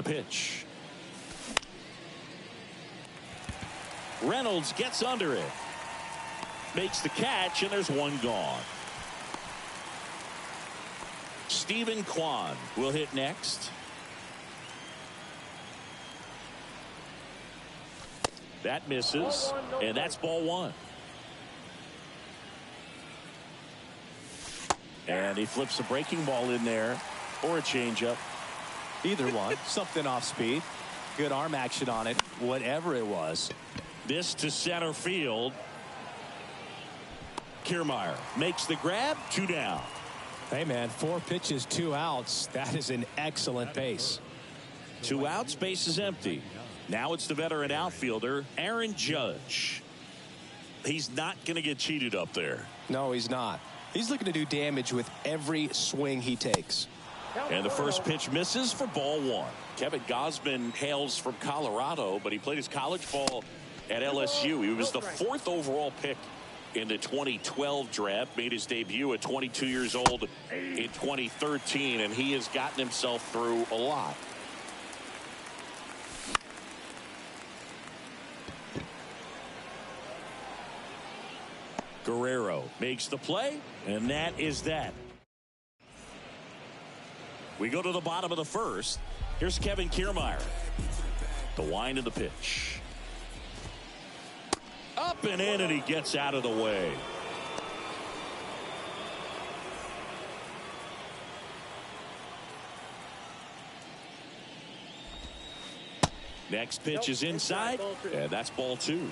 the pitch. Reynolds gets under it. Makes the catch, and there's one gone. Stephen Kwan will hit next. That misses, and that's ball one. And he flips a breaking ball in there, or a changeup. Either one. Something off speed. Good arm action on it, whatever it was. This to center field. Kiermaier makes the grab, 2 down. Hey, man, 4 pitches, 2 outs. That is an excellent pace. 2 outs, base is empty. Now it's the veteran outfielder, Aaron Judge. He's not going to get cheated up there. No, he's not. He's looking to do damage with every swing he takes. And the first pitch misses for ball 1. Kevin Gausman hails from Colorado, but he played his college ball at LSU. He was the 4th overall pick in the 2012 draft, made his debut at 22 years old in 2013, and he has gotten himself through a lot. Guerrero makes the play, and that is that. We go to the bottom of the first. Here's Kevin Kiermaier. The wind of the pitch. Up and in, and he gets out of the way. Next pitch is inside, and that's ball 2.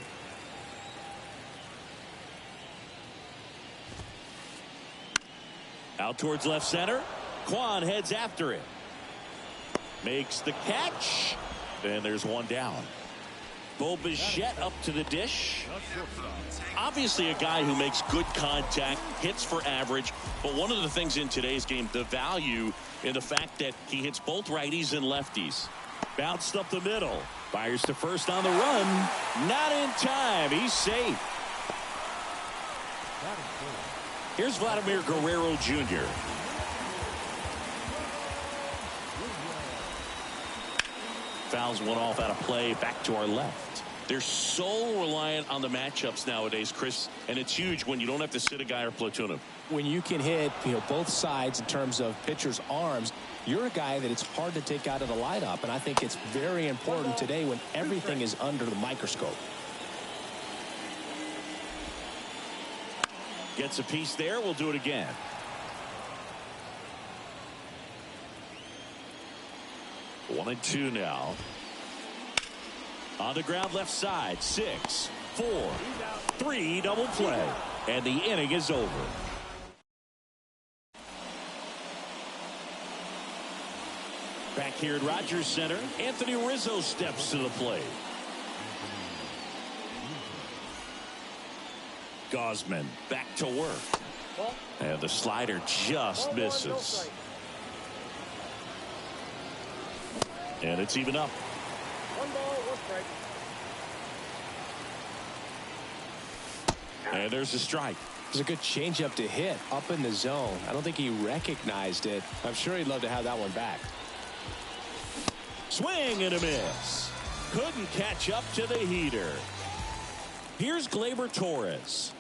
Out towards left center. Kwan heads after it. Makes the catch, and there's one down. Bo Bichette up to the dish. Obviously a guy who makes good contact, hits for average, but one of the things in today's game, the value in the fact that he hits both righties and lefties. Bounced up the middle. Fires to first on the run. Not in time. He's safe. Here's Vladimir Guerrero Jr. Fouls one off out of play, back to our left. They're so reliant on the matchups nowadays, Chris, and it's huge when you don't have to sit a guy or platoon him. When you can hit, both sides in terms of pitchers' arms, you're a guy that it's hard to take out of the lineup, and I think it's very important today when everything is under the microscope. Gets a piece there. We'll do it again. One and two now. On the ground left side. 6, 4, 3 double play. And the inning is over. Back here at Rogers Center, Anthony Rizzo steps to the plate. Gausman back to work. And the slider just misses. And it's even up. 1 ball, 1 strike. And there's a strike. It's a good changeup to hit up in the zone. I don't think he recognized it. I'm sure he'd love to have that one back. Swing and a miss. Couldn't catch up to the heater. Here's Gleyber Torres.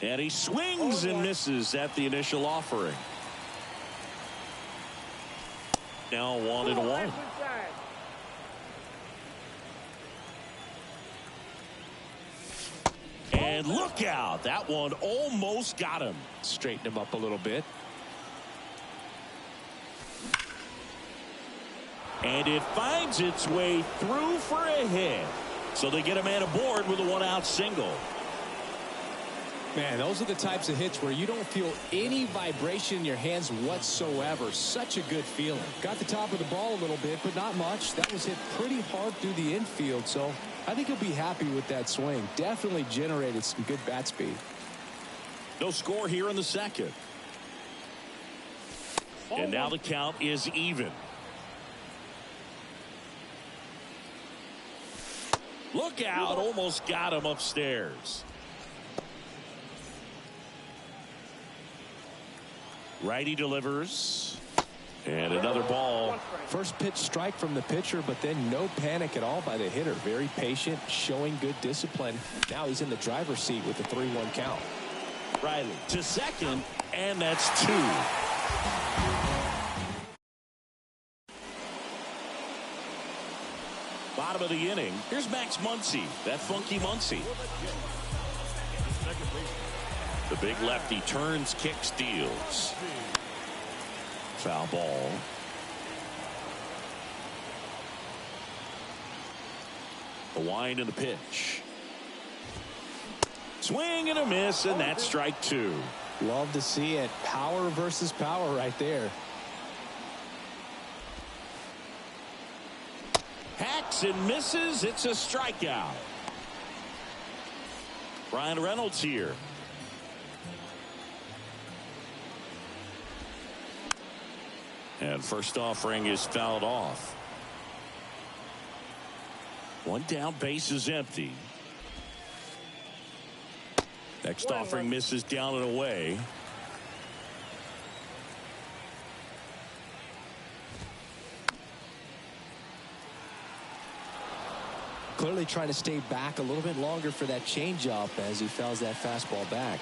And he swings and misses at the initial offering. Now 1-1. And look out. That one almost got him. Straighten him up a little bit. And it finds its way through for a hit. So they get a man aboard with a 1-out single. Man, those are the types of hits where you don't feel any vibration in your hands whatsoever. Such a good feeling. Got the top of the ball a little bit, but not much. That was hit pretty hard through the infield, so I think he'll be happy with that swing. Definitely generated some good bat speed. No score here in the second. And now the count is even. Look out, almost got him upstairs. Righty delivers. And another ball. First pitch strike from the pitcher, but then no panic at all by the hitter. Very patient, showing good discipline. Now he's in the driver's seat with the 3-1 count. Riley to second, and that's 2. Bottom of the inning. Here's Max Muncy, that funky Muncy. The big lefty turns, kicks, deals. Foul ball. A wind and a pitch. Swing and a miss, and that's strike 2. Love to see it. Power versus power right there. Hacks and misses. It's a strikeout. Brian Reynolds here. And first offering is fouled off. One down, base is empty. Next offering misses down and away. Clearly trying to stay back a little bit longer for that changeup as he fouls that fastball back.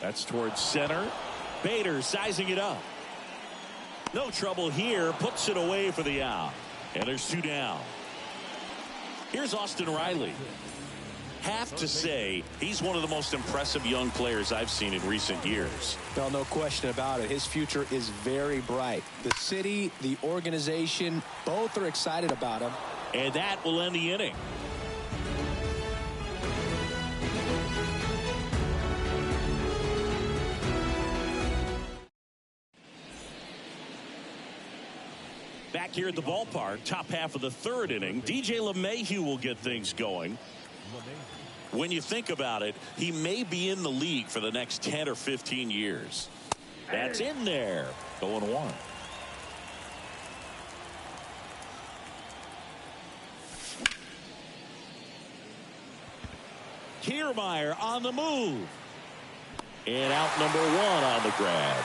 That's towards center. Bader sizing it up. No trouble here. Puts it away for the out. And there's 2 down. Here's Austin Riley. Have to say he's one of the most impressive young players I've seen in recent years. Well, no question about it. His future is very bright. The city, the organization, both are excited about him. And that will end the inning. Back here at the ballpark, top half of the 3rd inning, DJ LeMahieu will get things going. When you think about it, he may be in the league for the next 10 or 15 years. That's in there. 0-1. Kiermaier on the move. And out number 1 on the grab.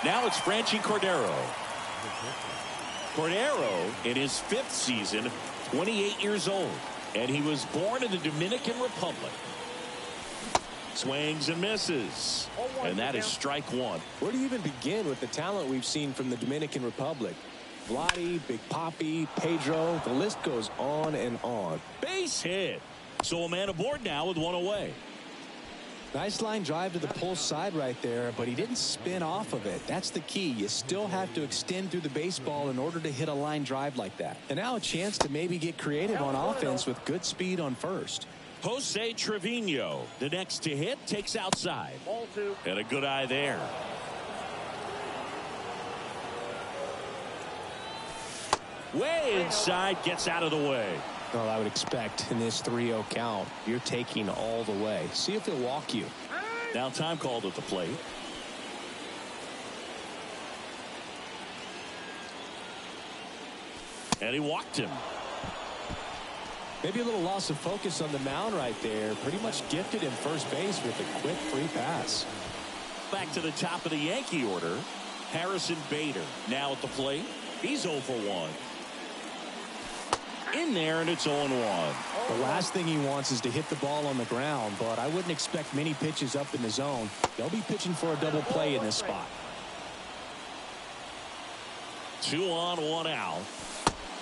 Now it's Franchy Cordero. Cordero in his 5th season, 28 years old. And he was born in the Dominican Republic. Swings and misses. And that is strike 1. Where do you even begin with the talent we've seen from the Dominican Republic? Vladdy, Big Papi, Pedro, the list goes on and on. Base hit. So a man aboard now with 1 away. Nice line drive to the pull side right there, but he didn't spin off of it. That's the key. You still have to extend through the baseball in order to hit a line drive like that. And now a chance to maybe get creative on offense with good speed on first. Jose Trevino, the next to hit, takes outside. Ball 2. And a good eye there. Way inside, gets out of the way. Well, I would expect in this 3-0 count, you're taking all the way. See if he'll walk you. Now time called at the plate. And he walked him. Maybe a little loss of focus on the mound right there. Pretty much gifted in first base with a quick free pass. Back to the top of the Yankee order. Harrison Bader now at the plate. He's 0 for 1. In there, and it's 0-1. The last thing he wants is to hit the ball on the ground, but I wouldn't expect many pitches up in the zone. They'll be pitching for a double play in this spot. 2 on, 1 out.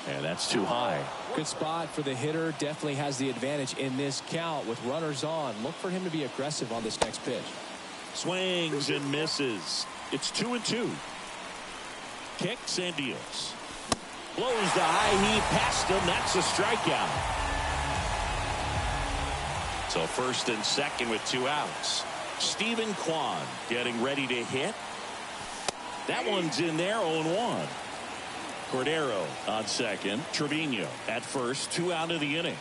And that's too high. Good spot for the hitter. Definitely has the advantage in this count with runners on. Look for him to be aggressive on this next pitch. Swings and misses. It's 2-2. Kicks and deals. Blows the high heat past him. That's a strikeout. So first and second with 2 outs. Stephen Kwan getting ready to hit. That one's in there. 0-1. Cordero on second. Trevino at first. 2 out of the inning.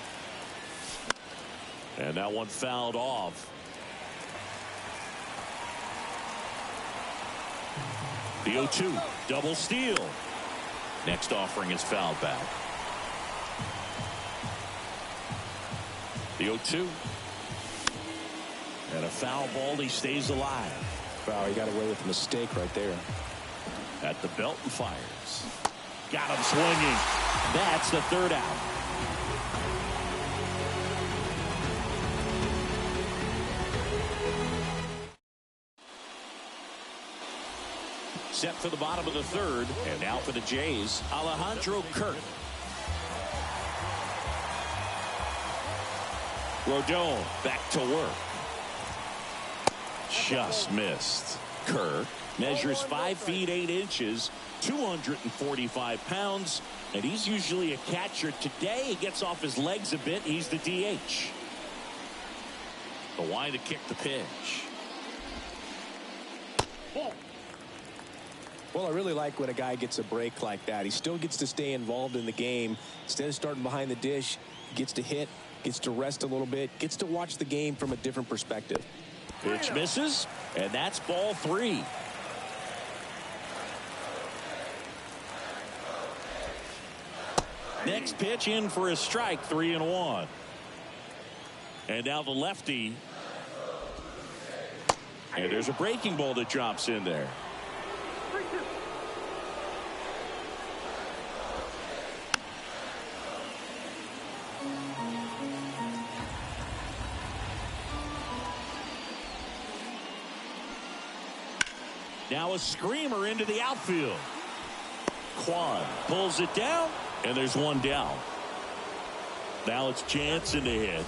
And that one fouled off. The 0-2. Double steal. Next offering is fouled back. The 0-2. And a foul ball. He stays alive. Wow, he got away with a mistake right there. At the belt and fires. Got him swinging. That's the third out. Set for the bottom of the third. And now for the Jays, Alejandro Kirk. Rodon back to work. Just missed. Kirk measures 5 feet 8 inches, 245 pounds, and he's usually a catcher. Today he gets off his legs a bit. He's the DH. The line to kick the pitch. Well, I really like when a guy gets a break like that. He still gets to stay involved in the game. Instead of starting behind the dish, he gets to hit, gets to rest a little bit, gets to watch the game from a different perspective. Pitch misses, and that's ball 3. Next pitch in for a strike, 3-1. And now the lefty. And there's a breaking ball that drops in there. Now a screamer into the outfield. Quan pulls it down, and there's one down. Now it's Jansen to hit.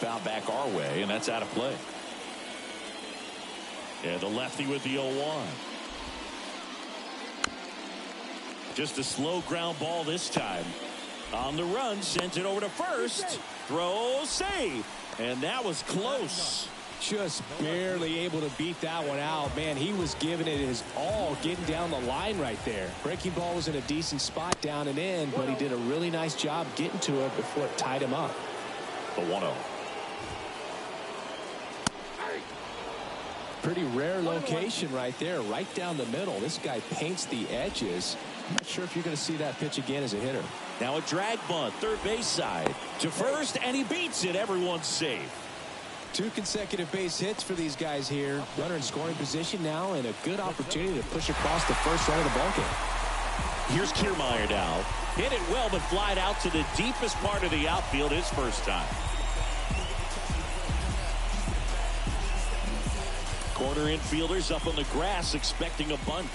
Foul back our way, and that's out of play. And the lefty with the 0-1. Just a slow ground ball this time. On the run, sends it over to first. Throw, save. And that was close. Just barely able to beat that one out. Man, he was giving it his all, getting down the line right there. Breaking ball was in a decent spot down and in, but he did a really nice job getting to it before it tied him up. The 1-0. Pretty rare location right there, right down the middle. This guy paints the edges. I'm not sure if you're going to see that pitch again as a hitter. Now a drag bunt, third base side to first, and he beats it. Everyone's safe. 2 consecutive base hits for these guys here. Runner in scoring position now, and a good opportunity to push across the first run of the ballgame. Here's Kiermaier now. Hit it well, but flied out to the deepest part of the outfield his first time. Corner infielders up on the grass expecting a bunt.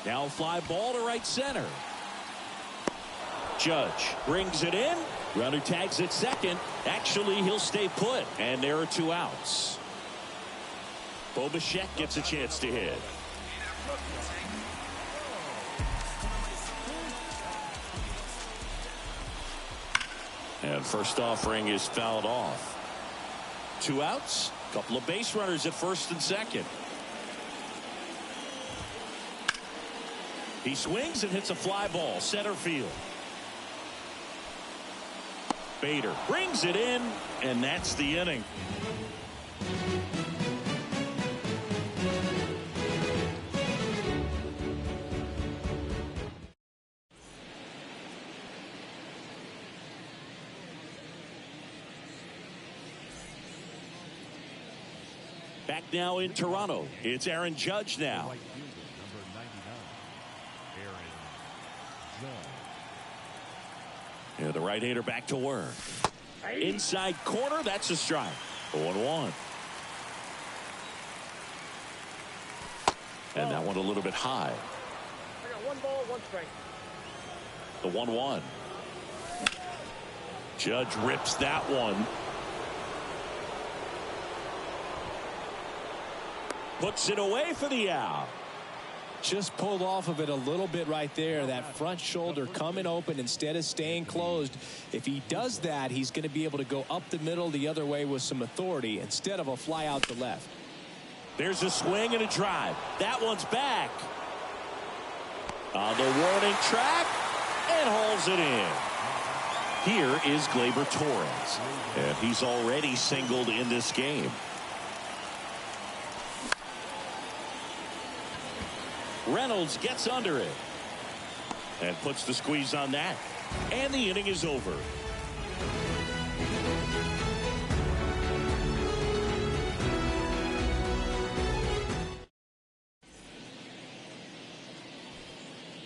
Now a fly ball to right center. Judge brings it in. Runner tags at second. Actually, he'll stay put. And there are 2 outs. Bo Bichette gets a chance to hit. And first offering is fouled off. 2 outs. Couple of base runners at first and second. He swings and hits a fly ball center field. Bader brings it in, and that's the inning. Back now in Toronto. It's Aaron Judge now. Yeah, the right-hander back to work. Inside corner, that's a strike. 0-1. And that one a little bit high. I got 1 ball, 1 strike. The 1-1. Judge rips that one. Puts it away for the out. Just pulled off of it a little bit right there. That front shoulder coming open instead of staying closed. If he does that, he's going to be able to go up the middle the other way with some authority instead of a fly out the left. There's a swing and a drive. That one's back. On the warning track and hauls it in. Here is Gleyber Torres, and he's already singled in this game. Reynolds gets under it and puts the squeeze on that. And the inning is over.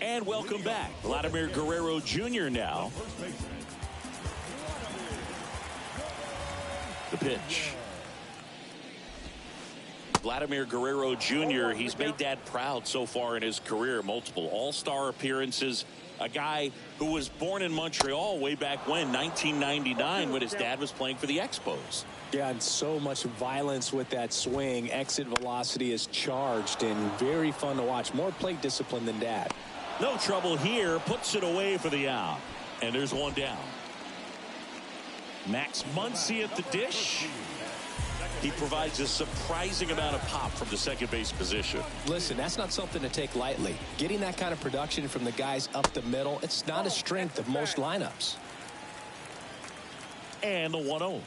And welcome back. Vladimir Guerrero Jr. now. The pitch. Vladimir Guerrero Jr., he's made Dad proud so far in his career. Multiple all-star appearances. A guy who was born in Montreal way back when, 1999, when his dad was playing for the Expos. Yeah, and so much violence with that swing. Exit velocity is charged and very fun to watch. More plate discipline than Dad. No trouble here. Puts it away for the out. And there's one down. Max Muncy at the dish. He provides a surprising amount of pop from the second base position. Listen, that's not something to take lightly. Getting that kind of production from the guys up the middle, it's not a strength of most lineups. And the 1-0.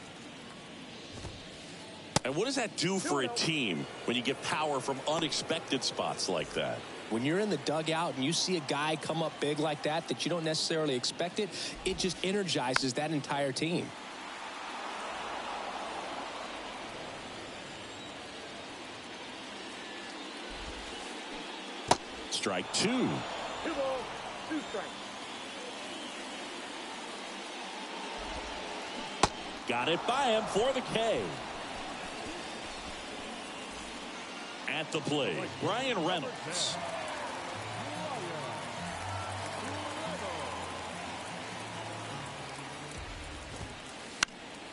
And what does that do for a team when you get power from unexpected spots like that? When you're in the dugout and you see a guy come up big like that you don't necessarily expect it, it just energizes that entire team. Strike 2. 2 balls, 2 strikes. Got it by him for the K. At the plate, Brian Reynolds.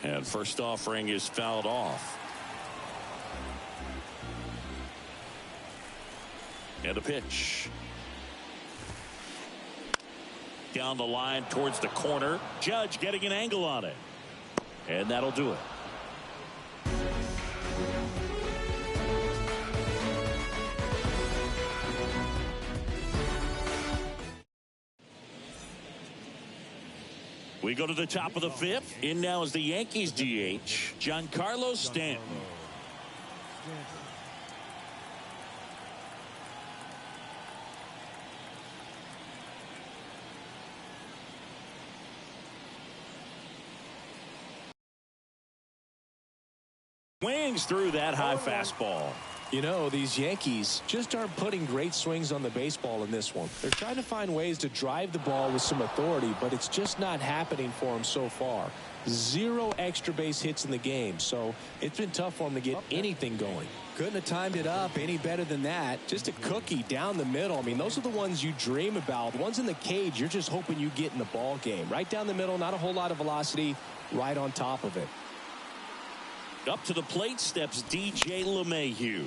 And first offering is fouled off. And a pitch. Down the line towards the corner. Judge getting an angle on it. And that'll do it. We go to the top of the 5th. In now is the Yankees DH, Giancarlo Stanton. Swings through that high fastball. You know, these Yankees just aren't putting great swings on the baseball in this one. They're trying to find ways to drive the ball with some authority, but it's just not happening for them so far. 0 extra base hits in the game, so it's been tough for them to get anything going. Couldn't have timed it up any better than that. Just a cookie down the middle. I mean, those are the ones you dream about. The ones in the cage, you're just hoping you get in the ball game. Right down the middle, not a whole lot of velocity, right on top of it. Up to the plate steps DJ LeMahieu.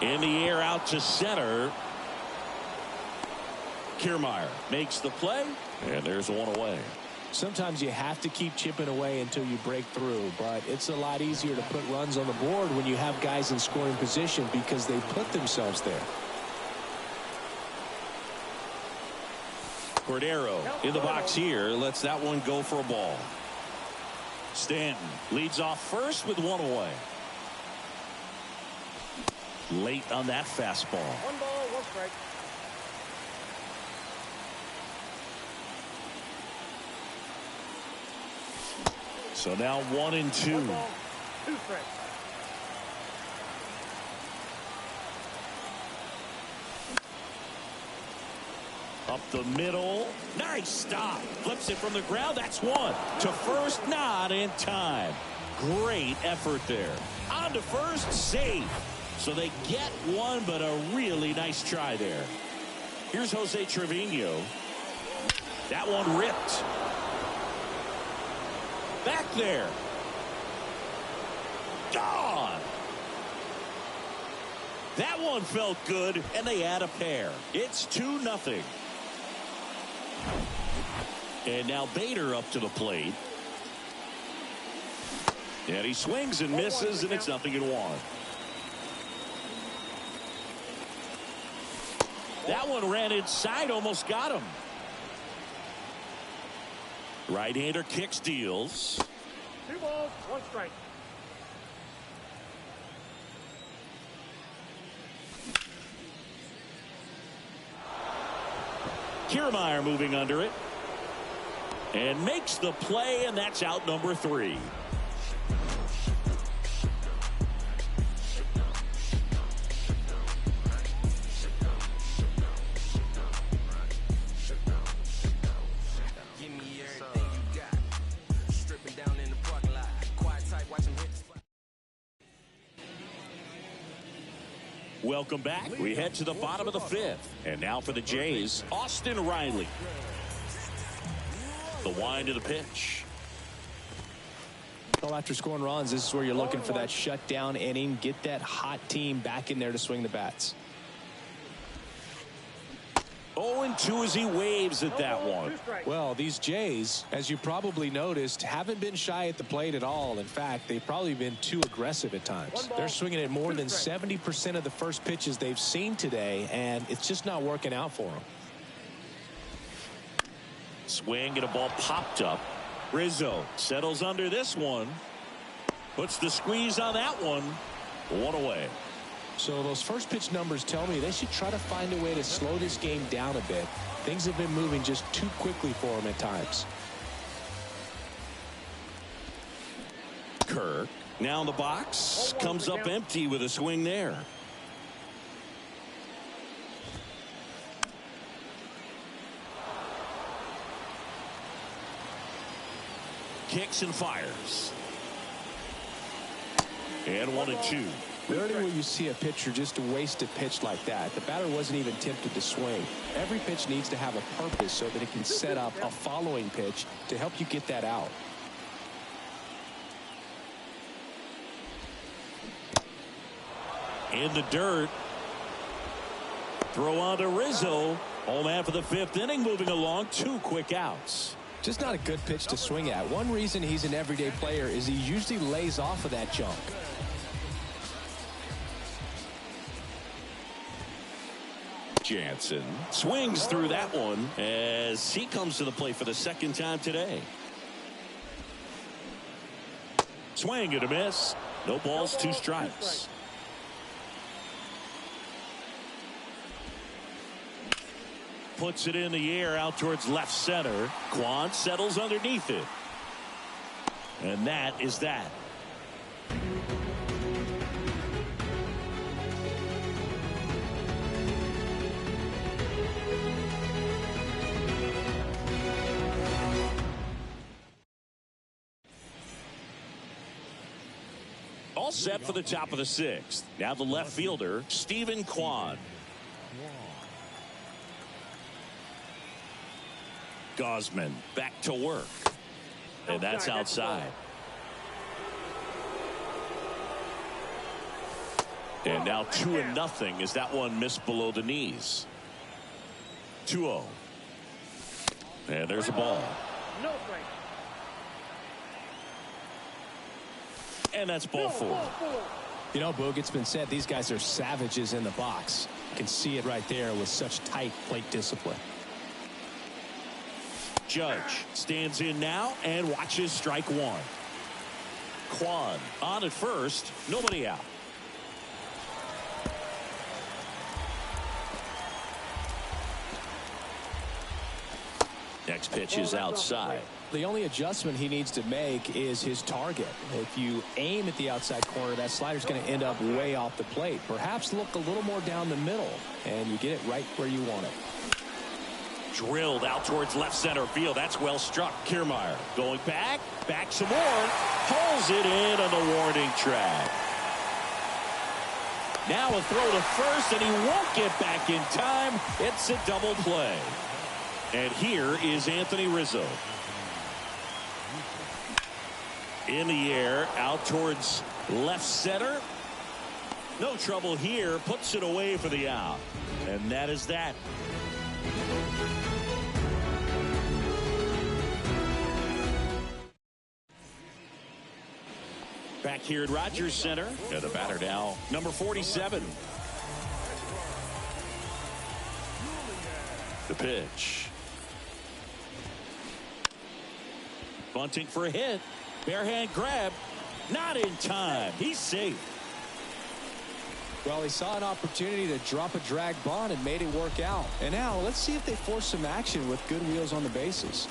In the air out to center. Kiermaier makes the play, and there's one away. Sometimes you have to keep chipping away until you break through, but it's a lot easier to put runs on the board when you have guys in scoring position because they put themselves there. Cordero in the box here lets that one go for a ball. Stanton leads off first with one away. Late on that fastball. 1 ball, 1 strike. So now 1-2. 1 ball, 2 strikes. Up the middle. Nice stop. Flips it from the ground. That's one. To first, not in time. Great effort there. On to first, safe. So they get one, but a really nice try there. Here's Jose Trevino. That one ripped. Back there. Gone. That one felt good, and they add a pair. It's 2-0. And now Bader up to the plate. And he swings and misses, and it's 0-1. That one ran inside, almost got him. Right-hander kicks, deals. 2 balls, 1 strike. Kiermaier moving under it. And makes the play, and that's out number 3. Welcome back. We head to the bottom of the 5th. And now for the Jays, Austin Riley. The wind of the pitch. Well, after scoring runs, this is where you're looking for that shutdown inning. Get that hot team back in there to swing the bats. 0-2 as he waves at that one. Well, these Jays, as you probably noticed, haven't been shy at the plate at all. In fact, they've probably been too aggressive at times. They're swinging at more than 70% of the first pitches they've seen today, and it's just not working out for them. Swing and a ball popped up. Rizzo settles under this one. Puts the squeeze on that one. 1 away. So those first pitch numbers tell me they should try to find a way to slow this game down a bit. Things have been moving just too quickly for them at times. Kirk now in the box. Comes up empty with a swing there. Kicks and fires. And 1-2. Rarely will you see a pitcher just waste a pitch like that. The batter wasn't even tempted to swing. Every pitch needs to have a purpose so that it can set up a following pitch to help you get that out. In the dirt. Throw on to Rizzo. Home after the 5th inning, moving along. 2 quick outs. Just not a good pitch to swing at. One reason he's an everyday player is he usually lays off of that junk. Jansen swings through that one as he comes to the plate for the 2nd time today. Swing and a miss. No balls, 2 strikes. Puts it in the air out towards left center. Quan settles underneath it. And that is that. All set for the top of the 6th. Now the left fielder, Stephen Kwan. Gosman back to work. And that's outside. And now 2-0 as that one missed below the knees. 2-0. And there's a ball. And that's ball 4. You know, Boog, it's been said these guys are savages in the box. You can see it right there with such tight plate discipline. Judge stands in now and watches strike 1. Quan on at first. Nobody out. Next pitch is outside. The only adjustment he needs to make is his target. If you aim at the outside corner, that slider's going to end up way off the plate. Perhaps look a little more down the middle, and you get it right where you want it. Drilled out towards left center field. That's well struck. Kiermaier going back some more. Pulls it in on the warning track. Now a throw to first, and he won't get back in time. It's a double play. And here is Anthony Rizzo. In the air, out towards left center. No trouble here. Puts it away for the out. And that is that. Back here at Rogers Center. And the batter now, number 47. The pitch. Bunting for a hit. Bare hand grab. Not in time. He's safe. Well, he saw an opportunity to drop a drag bunt and made it work out. And now let's see if they force some action with good wheels on the bases.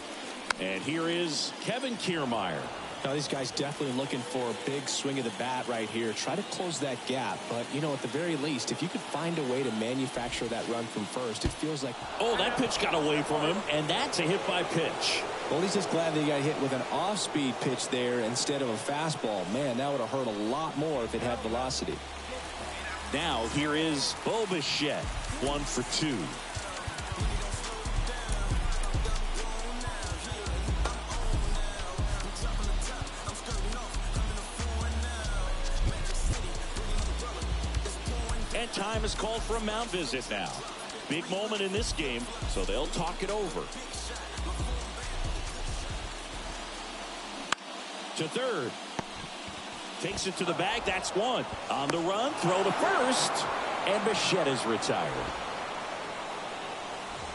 And here is Kevin Kiermaier. Now, these guys definitely looking for a big swing of the bat right here. Try to close that gap. But, you know, at the very least, if you could find a way to manufacture that run from first, it feels like... Oh, that pitch got away from him, and that's a hit by pitch. Well, he's just glad that he got hit with an off-speed pitch there instead of a fastball. Man, that would have hurt a lot more if it had velocity. Now, here is Bluejays, 1 for 2. And time is called for a mound visit now. Big moment in this game, so they'll talk it over. To third. Takes it to the bag. That's one. On the run. Throw to first. And Bichette is retired.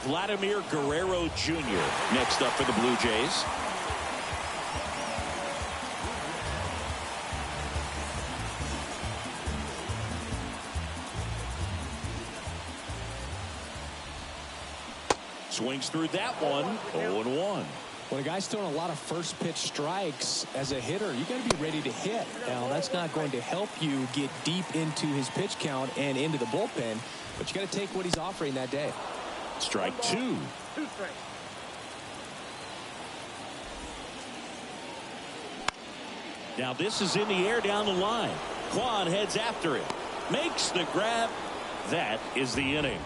Vladimir Guerrero Jr. next up for the Blue Jays. Swings through that one. 0-1. When a guy's throwing a lot of first pitch strikes as a hitter, you got to be ready to hit. Now, that's not going to help you get deep into his pitch count and into the bullpen, but you got to take what he's offering that day. Strike 2. 2 strikes. Now this is in the air down the line. Quan heads after it. Makes the grab. That is the inning.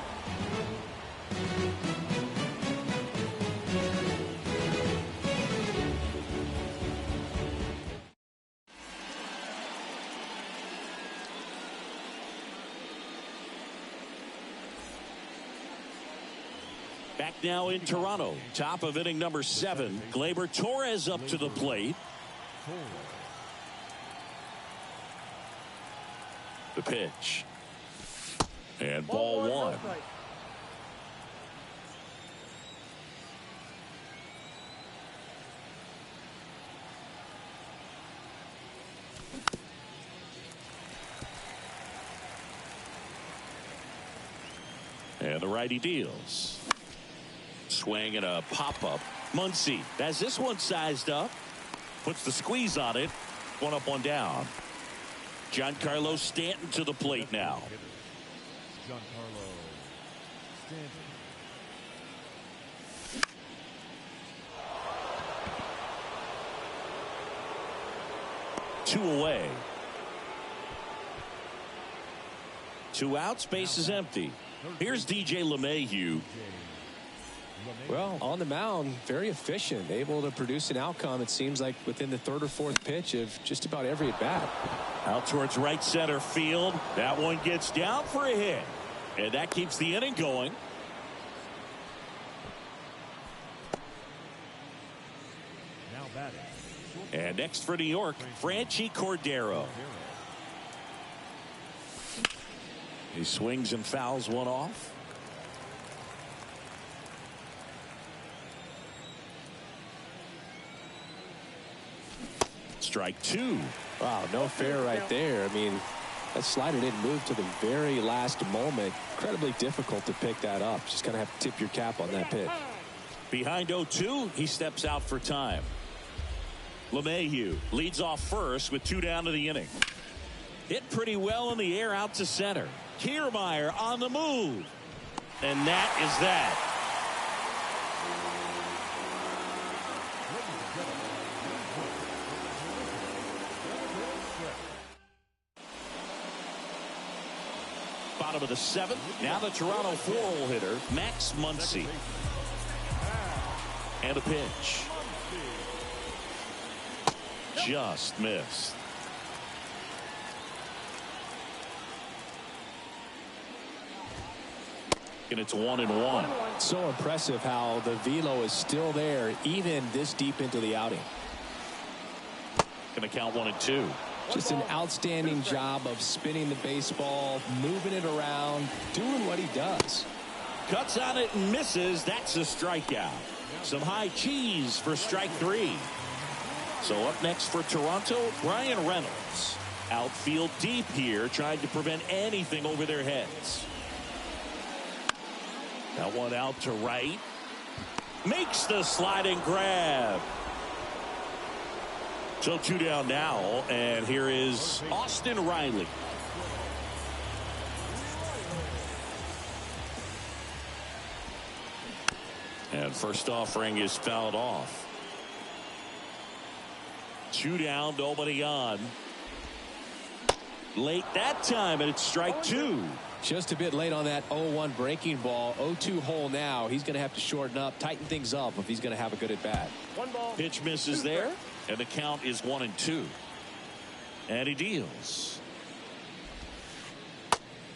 Back now in Toronto. Top of inning number 7. Gleyber Torres up to the plate. The pitch. And ball 1. And the righty deals. Swing and a pop-up. Muncy has this one sized up. Puts the squeeze on it. 1 up, 1 down. Giancarlo Stanton to the plate now. Giancarlo Stanton. 2 away. 2 outs. Base is empty. Here's DJ LeMahieu. Well, on the mound, very efficient, able to produce an outcome, it seems like, within the 3rd or 4th pitch of just about every at-bat. Out towards right center field. That one gets down for a hit. And that keeps the inning going. Now batting. And next for New York, Franchy Cordero. He swings and fouls one off. Strike 2. Wow, no fair right there. I mean, that slider didn't move to the very last moment. Incredibly difficult to pick that up. Just kind of have to tip your cap on that pitch. Behind 0-2, he steps out for time. LeMahieu leads off first with 2 down to the inning. Hit pretty well in the air out to center. Kiermaier on the move. And that is that. Bottom of the 7th. Now the Toronto 4-hole hitter, Max Muncy. And a pitch. Just missed. And it's 1-1. So impressive how the velo is still there even this deep into the outing. Going to count 1-2. Just an outstanding job of spinning the baseball, moving it around, doing what he does. Cuts on it and misses. That's a strikeout. Some high cheese for strike 3. So up next for Toronto, Brian Reynolds. Outfield deep here, trying to prevent anything over their heads. That one out to right. Makes the sliding grab. So 2 down now, and here is Austin Riley. And first offering is fouled off. 2 down, nobody on. Late that time, and it's strike 2. Just a bit late on that 0-1 breaking ball. 0-2 hole now. He's going to have to shorten up, tighten things up if he's going to have a good at bat. Pitch misses there, and the count is 1-2. And he deals.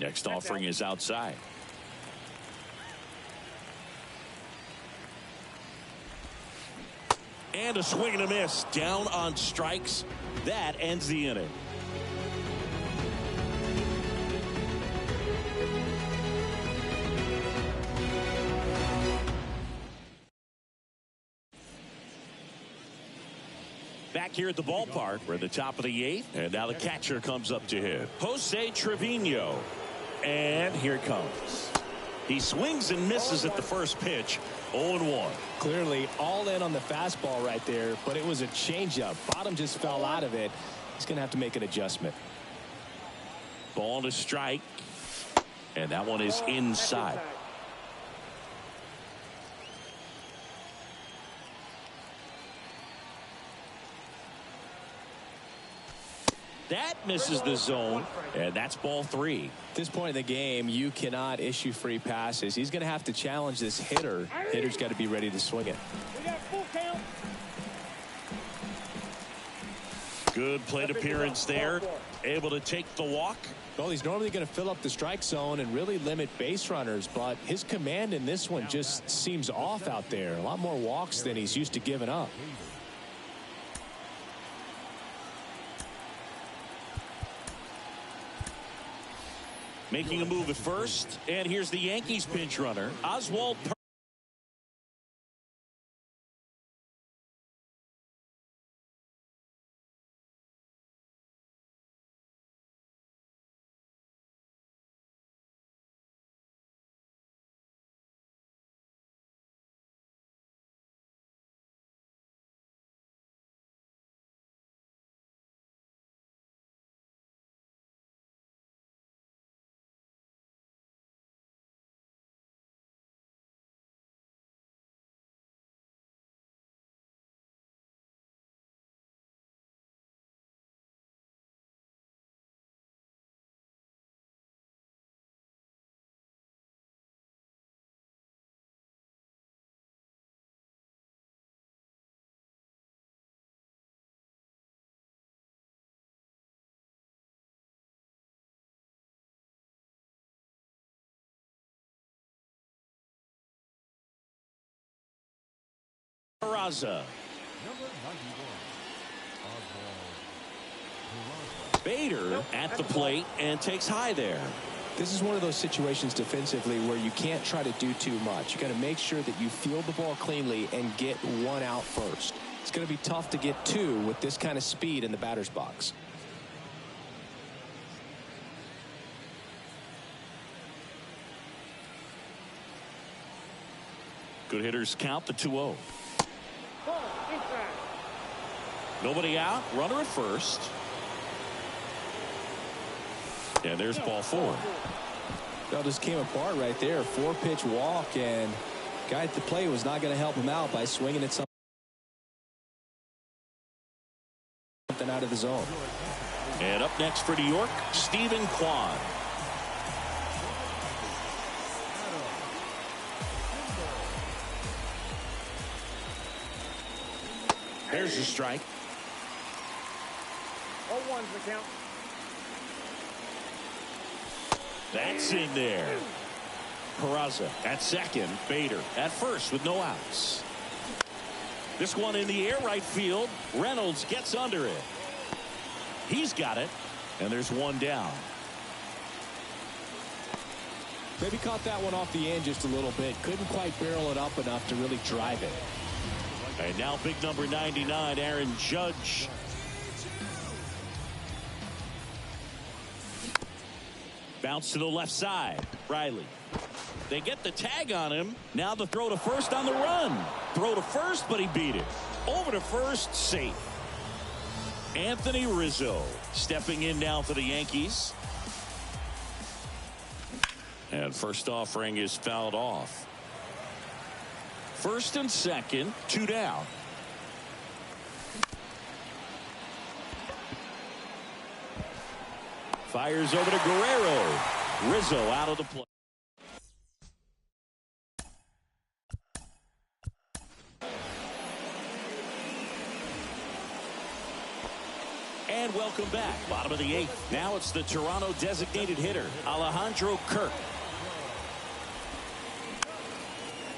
Next offering is outside. And a swing and a miss. Down on strikes. That ends the inning. Back here at the ballpark, we're at the top of the 8th, and now the catcher comes up to hit. Jose Trevino. And here it comes. He swings and misses at the first pitch. 0-1. Clearly all in on the fastball right there, but it was a changeup. Bottom just fell out of it. He's going to have to make an adjustment. Ball to strike. And that one is inside. That misses the zone, and that's ball 3. At this point in the game, you cannot issue free passes. He's going to have to challenge this hitter. Hitter's got to be ready to swing it. We got full count. Good plate appearance there. Able to take the walk. Well, he's normally going to fill up the strike zone and really limit base runners, but his command in this one just seems off out there. A lot more walks than he's used to giving up. Making a move at first, and here's the Yankees pinch runner, Oswald. Peraza. Bader at the plate and takes high there. This is one of those situations defensively where you can't try to do too much. You got to make sure that you field the ball cleanly and get one out first. It's going to be tough to get 2 with this kind of speed in the batter's box. Good hitters count the 2-0. Nobody out. Runner at first. And there's ball 4. Well, just came apart right there. 4-pitch walk, and guy at the plate was not going to help him out by swinging at something out of the zone. And up next for New York, Stephen Kwan. There's a strike. 0-1's the count. That's in there. Peraza at second. Bader at first with no outs. This one in the air right field. Reynolds gets under it. He's got it. And there's one down. Maybe caught that one off the end just a little bit. Couldn't quite barrel it up enough to really drive it. And now big number 99, Aaron Judge. Bounce to the left side. Riley. They get the tag on him. Now the throw to first on the run. Throw to first, but he beat it. Over to first, safe. Anthony Rizzo stepping in now for the Yankees. And first offering is fouled off. First and second, 2 down. Fires over to Guerrero. Rizzo out of the play. And welcome back. Bottom of the 8th. Now it's the Toronto designated hitter, Alejandro Kirk.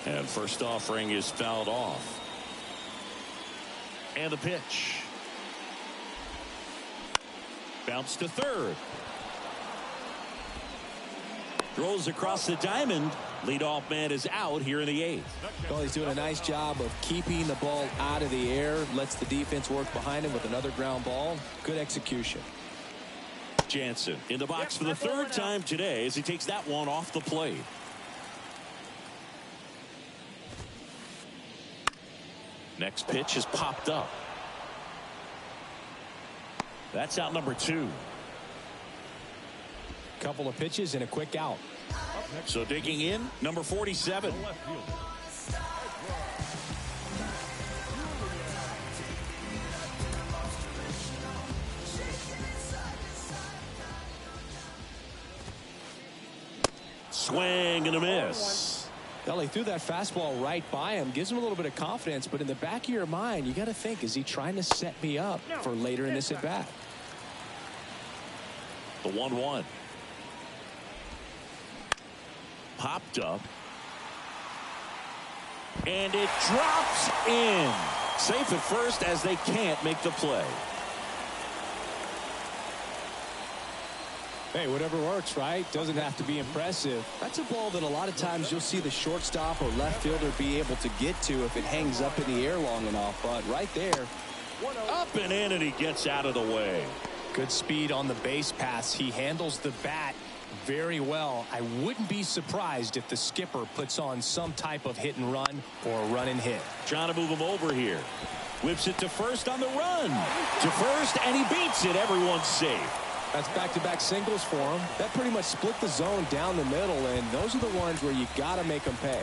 And first offering is fouled off. And the pitch. Bounce to third. Throws across the diamond. Leadoff man is out here in the 8th. Well, he's doing a nice job of keeping the ball out of the air. Lets the defense work behind him with another ground ball. Good execution. Jansen in the box for the 3rd time today as he takes that one off the plate. Next pitch is popped up. That's out number 2. Couple of pitches and a quick out. So digging in, number 47. Swing and a miss. Well, he threw that fastball right by him. Gives him a little bit of confidence, but in the back of your mind, you got to think, is he trying to set me up for later in this at-bat? The 1-1. Popped up. And it drops in. Safe at first as they can't make the play. Hey, whatever works, right? Doesn't have to be impressive. That's a ball that a lot of times you'll see the shortstop or left fielder be able to get to if it hangs up in the air long enough. But right there. Up and in, and he gets out of the way. Good speed on the base pass. He handles the bat very well. I wouldn't be surprised if the skipper puts on some type of hit and run or a run and hit. Trying to move him over here. Whips it to first on the run. To first, and he beats it. Everyone's safe. That's back-to-back singles for him. That pretty much split the zone down the middle, and those are the ones where you got to make them pay.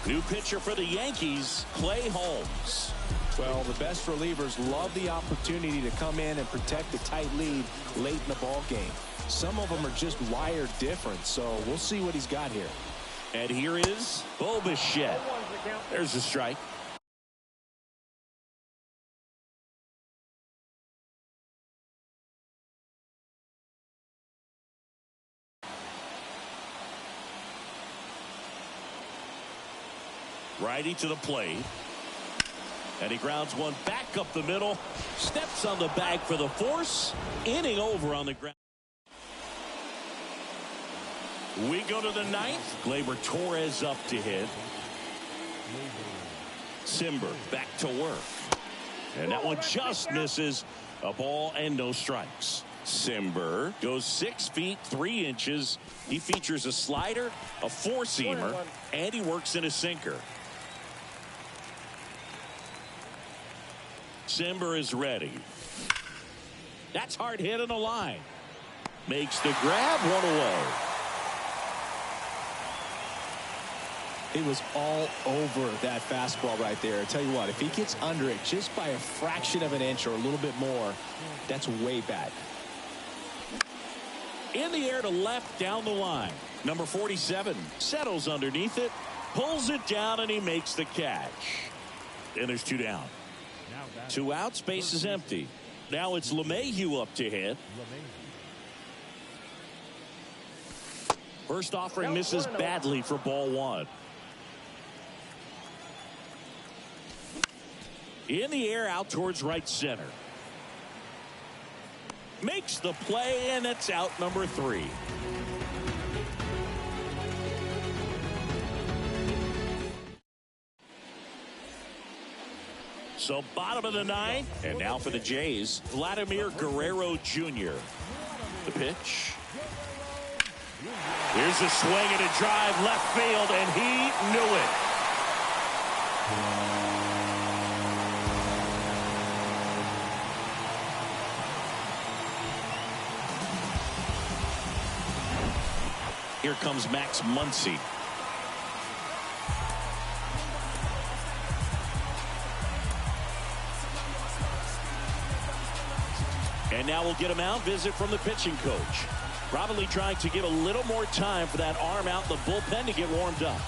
New pitcher for the Yankees, Clay Holmes. Well, the best relievers love the opportunity to come in and protect the tight lead late in the ball game. Some of them are just wired different, so we'll see what he's got here. And here is Bluejays. There's a strike. Righty to the plate. And he grounds one back up the middle. Steps on the bag for the force. Inning over on the ground. We go to the 9th. Gleyber Torres up to hit. Simber back to work. And that one just misses. A ball and no strikes. Simber goes 6 feet 3 inches. He features a slider, a four-seamer, and he works in a sinker. Simber is ready. That's hard hit on the line. Makes the grab, one away. He was all over that fastball right there. I tell you what, if he gets under it just by a fraction of an inch or a little bit more, that's way bad. In the air to left down the line. Number 47 settles underneath it, pulls it down, and he makes the catch. And there's 2 down. 2 outs, base is empty. Now it's LeMahieu up to hit. First offering misses badly for ball 1. In the air out towards right center. Makes the play, and it's out number 3. So bottom of the 9th, and now for the Jays, Vladimir Guerrero Jr. The pitch. Here's a swing and a drive left field, and he knew it. Here comes Max Muncy. And now we'll get him out. Visit from the pitching coach. Probably trying to give a little more time for that arm out in the bullpen to get warmed up.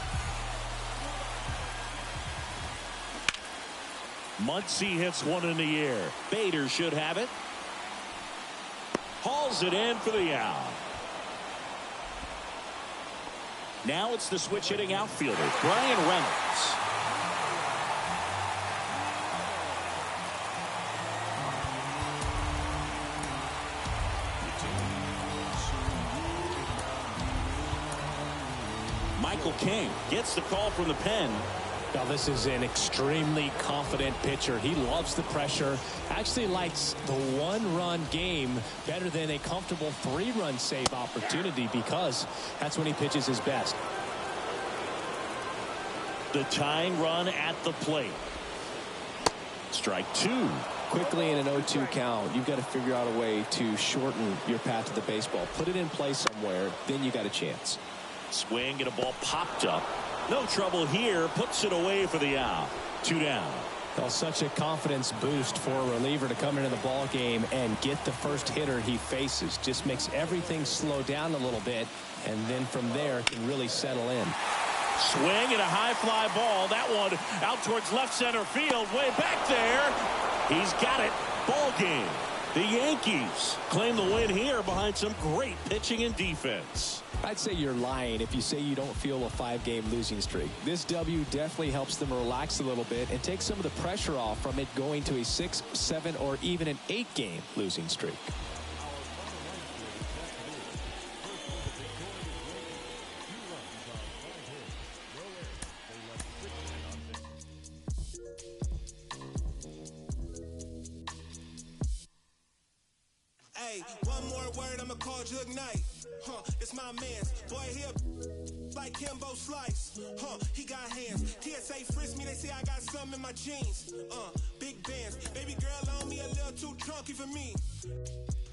Muncy hits one in the air. Bader should have it. Hauls it in for the out. Now it's the switch hitting outfielder, Brian Reynolds. Michael King gets the call from the pen. Now this is an extremely confident pitcher. He loves the pressure. Actually likes the one-run game better than a comfortable three-run save opportunity because that's when he pitches his best. The tying run at the plate. Strike two. Quickly in an 0-2 count, you've got to figure out a way to shorten your path to the baseball. Put it in play somewhere, then you got a chance. Swing and a ball popped up. No trouble here. Puts it away for the out. 2 down. Well, such a confidence boost for a reliever to come into the ball game and get the first hitter he faces. Just makes everything slow down a little bit, and then from there can really settle in. Swing and a high fly ball. That one out towards left center field. Way back there. He's got it. Ball game. The Yankees claim the win here behind some great pitching and defense. I'd say you're lying if you say you don't feel a 5-game losing streak. This W definitely helps them relax a little bit and take some of the pressure off from it going to a 6, 7, or even an 8-game losing streak. Hey, one more word, I'ma call Jug Knight. It's my man's. Boy, here like Kimbo Slice. He got hands. TSA frisk me, they say I got something in my jeans. Big bands. Baby girl on me a little too chunky for me.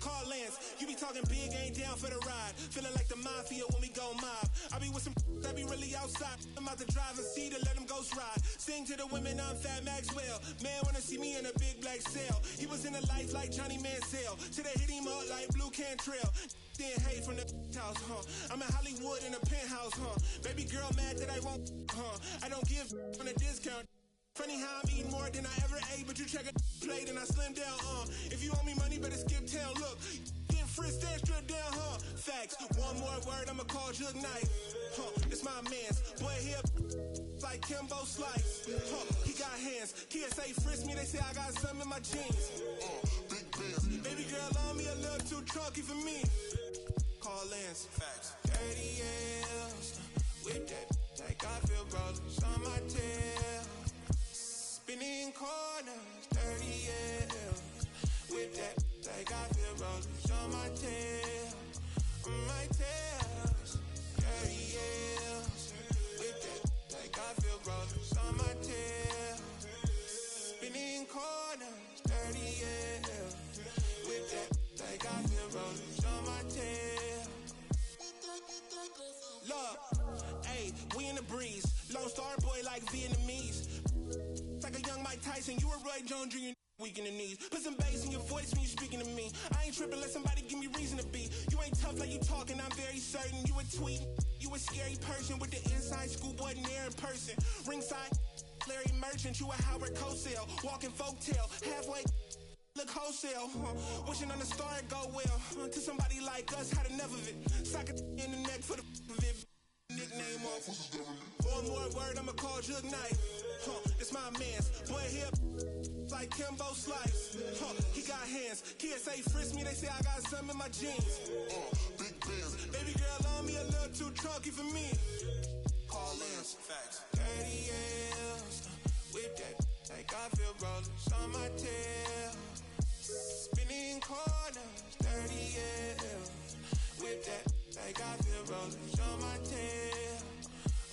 Call Lance. You be talking big, ain't down for the ride. Feeling like the mafia when we go mob. I be with some that be really outside. I'm out the driver's seat to let them ghost ride. Sing to the women, I'm Fat Maxwell. Man wanna see me in a big black cell. He was in the life like Johnny Mansell. Till they hit him up like Blue Cantrell. Then hate from the house, I'm in Hollywood in a penthouse, Baby girl mad that I won't, I don't give on a discount. Funny how I'm eating more than I ever ate, but you check a plate and I slim down, If you owe me money, better skip town. Look, getting frisked and stripped down, Facts. One more word, I'ma call Jug Knight. It's my man's. Boy, here like Kimbo Slice. He got hands. TSA frisk me, they say I got something in my jeans. Big bands. Baby girl on me a little too chunky for me. Call Lance. Facts. 30 L's. With that, like I feel rollers on my tail. Spinning corners. 30 L's. With that, like I feel rollers on my tail. On my tails. 30 L's. With that, like I feel rollers on my tail. Spinning corners. 30 L's. With that, like I feel rollers on my tail. Look, hey, we in the breeze. Lone Star boy like Vietnamese. Like a young Mike Tyson, you a Roy Jones Jr. Weak in the knees. Put some bass in your voice when you speaking to me. I ain't tripping, let somebody give me reason to be. You ain't tough like you talking, I'm very certain. You a tweet, you a scary person with the inside schoolboy near in person. Ringside, Larry Merchant, you a Howard Cosell. Walking folktale, halfway. Look wholesale, wishing on the star it go well. To somebody like us, had enough of it. Sock it in the neck for the of it. Nickname off. One more word, I'ma call Jug Knight. It's my man's. Boy, here like Kimbo Slice. He got hands. TSA frisk me, they say I got something in my jeans. Big bands. Baby girl on me a little too chunky for me. Call Lance. Facts. 30 L's. With that, like I feel rollers on my tail. Spinning corners, 30 L's. With that, like I feel roses on my tail,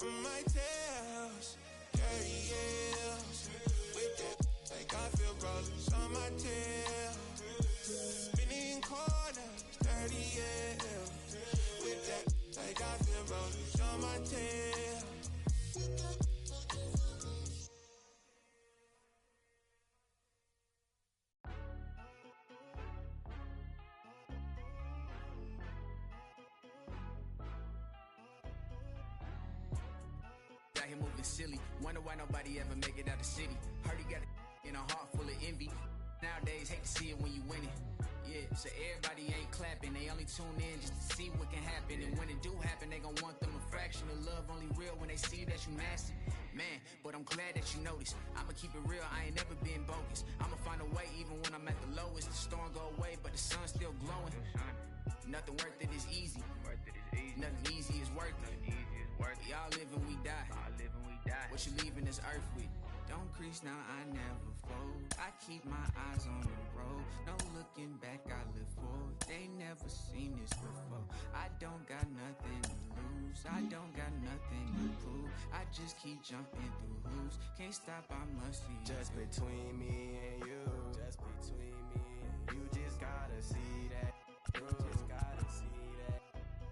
on my tails. Carry yells, whip that like I feel roses on my tail. Spinning corners, 30 years. Whip that like I feel roses on my tail. Out here moving silly, wonder why nobody ever make it out the city. Heard he got a in a heart full of envy. Nowadays, hate to see it when you win it. Yeah, so everybody ain't clapping, they only tune in just to see what can happen. And when it do happen, they gon' want them a fraction of love, only real when they see that you nasty. Man, but I'm glad that you noticed. I'ma keep it real, I ain't never been bogus. I'ma find a way even when I'm at the lowest. The storm go away, but the sun's still glowing. Nothing worth it is easy. Nothing easy is worth it. We all live and we die. What you leaving this earth with? Don't crease now, I never fold. I keep my eyes on the road. No looking back, I live forward. They never seen this before. I don't got nothing to lose. I don't got nothing to prove. I just keep jumping through hoops. Can't stop, I must see. Just between me and you. Just between me and you. You just gotta see that. You just gotta see that.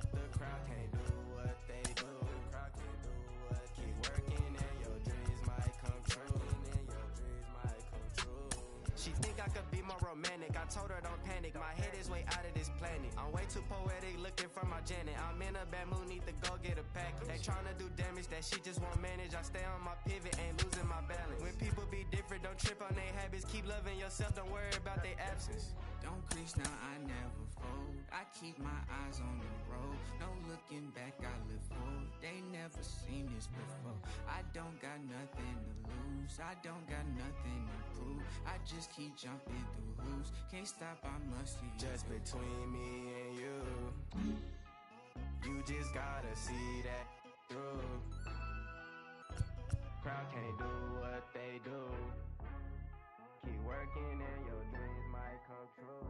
The crowd can't do what they do. The crowd can't do what. Keep working and your dreams might come true. And your dreams might come true. She think I could be more romantic. I told her don't panic. My head is way out of this planet. I'm way too poetic, looking for my Janet. I'm in a bad mood, need to go get a pack. They tryna do damage that she just won't manage. I stay on my pivot, ain't losing my balance. When people be different, don't trip on their habits. Keep loving yourself, don't worry about their absence. Don't crease now, I never fold. I keep my eyes on the road. No looking back, I live forward. They never seen this before. I don't got nothing to lose. I don't got nothing to prove. I just keep jumping through hoops. Can't stop, I must see. Just between me and you. You just gotta see that through. Crowd can't do what they do. Keep working and your dreams might come true.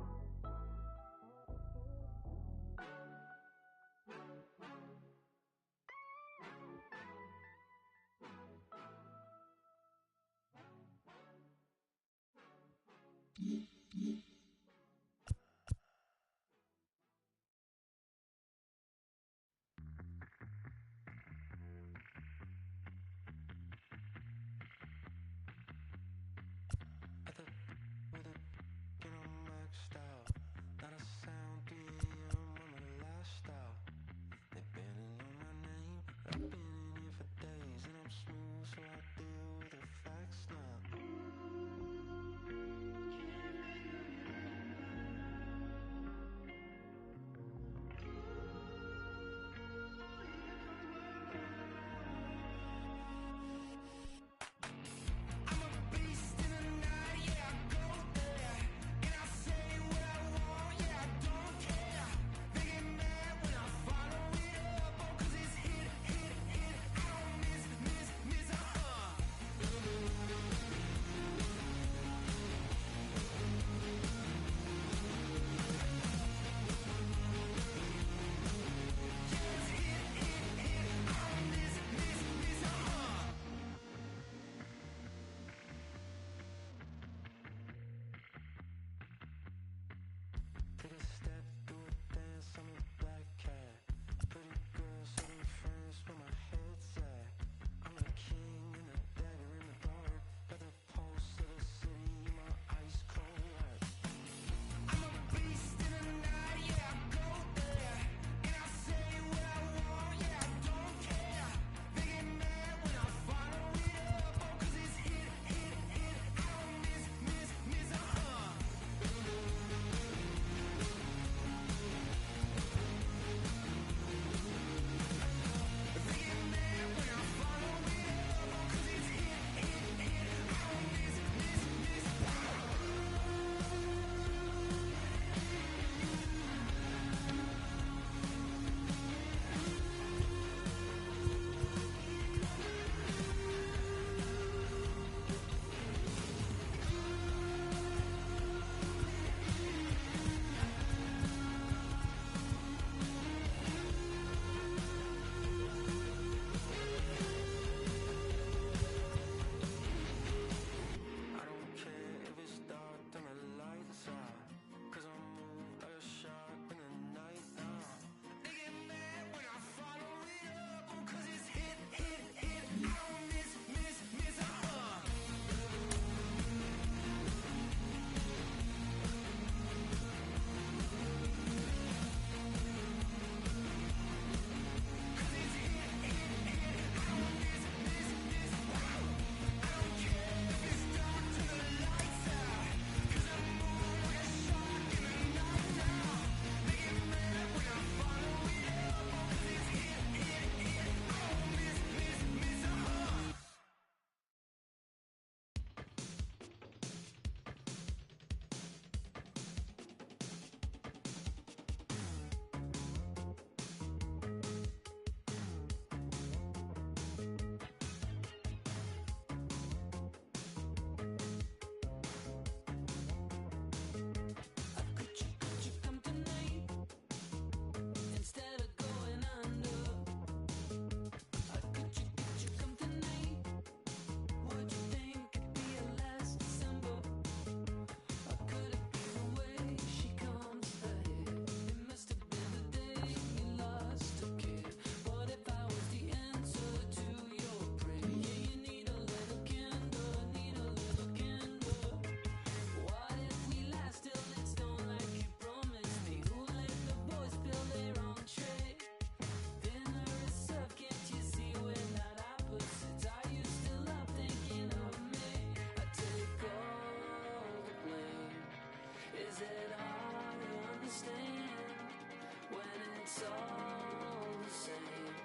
it's all the same.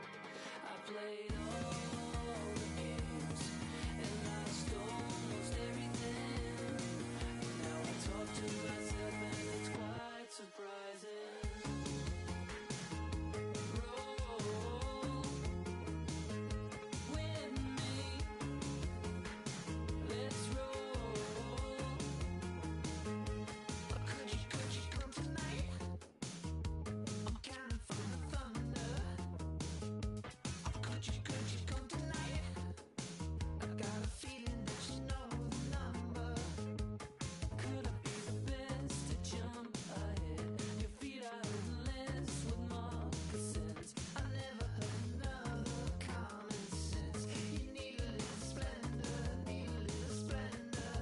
I played all the games and lost almost everything. Now I talk to myself and it's quite surprising. Roll with me. Let's roll. Could you come tonight? I'm counting from the thunder. Could you come tonight? I got a feeling that you know the number. Could I be the best to jump ahead? Your feet are endless with moccasins. I never heard another common sense. You need a little splendor, need a little splendor.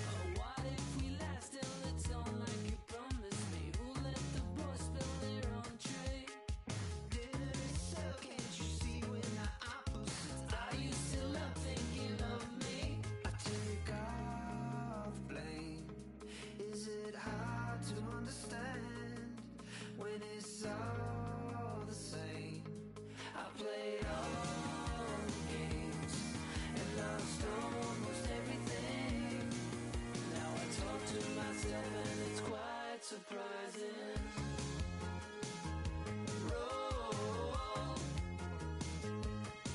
Oh, what if we last till it's on like you promised me? Who let the boys spill their own trade? Dinner is served, can't you see we're not opposites? Are you still up thinking of me? I take off blame. Is it hard to understand when it's all the same? I played all the games and lost almost everything. Now I talk to myself and it's quite surprising. Roll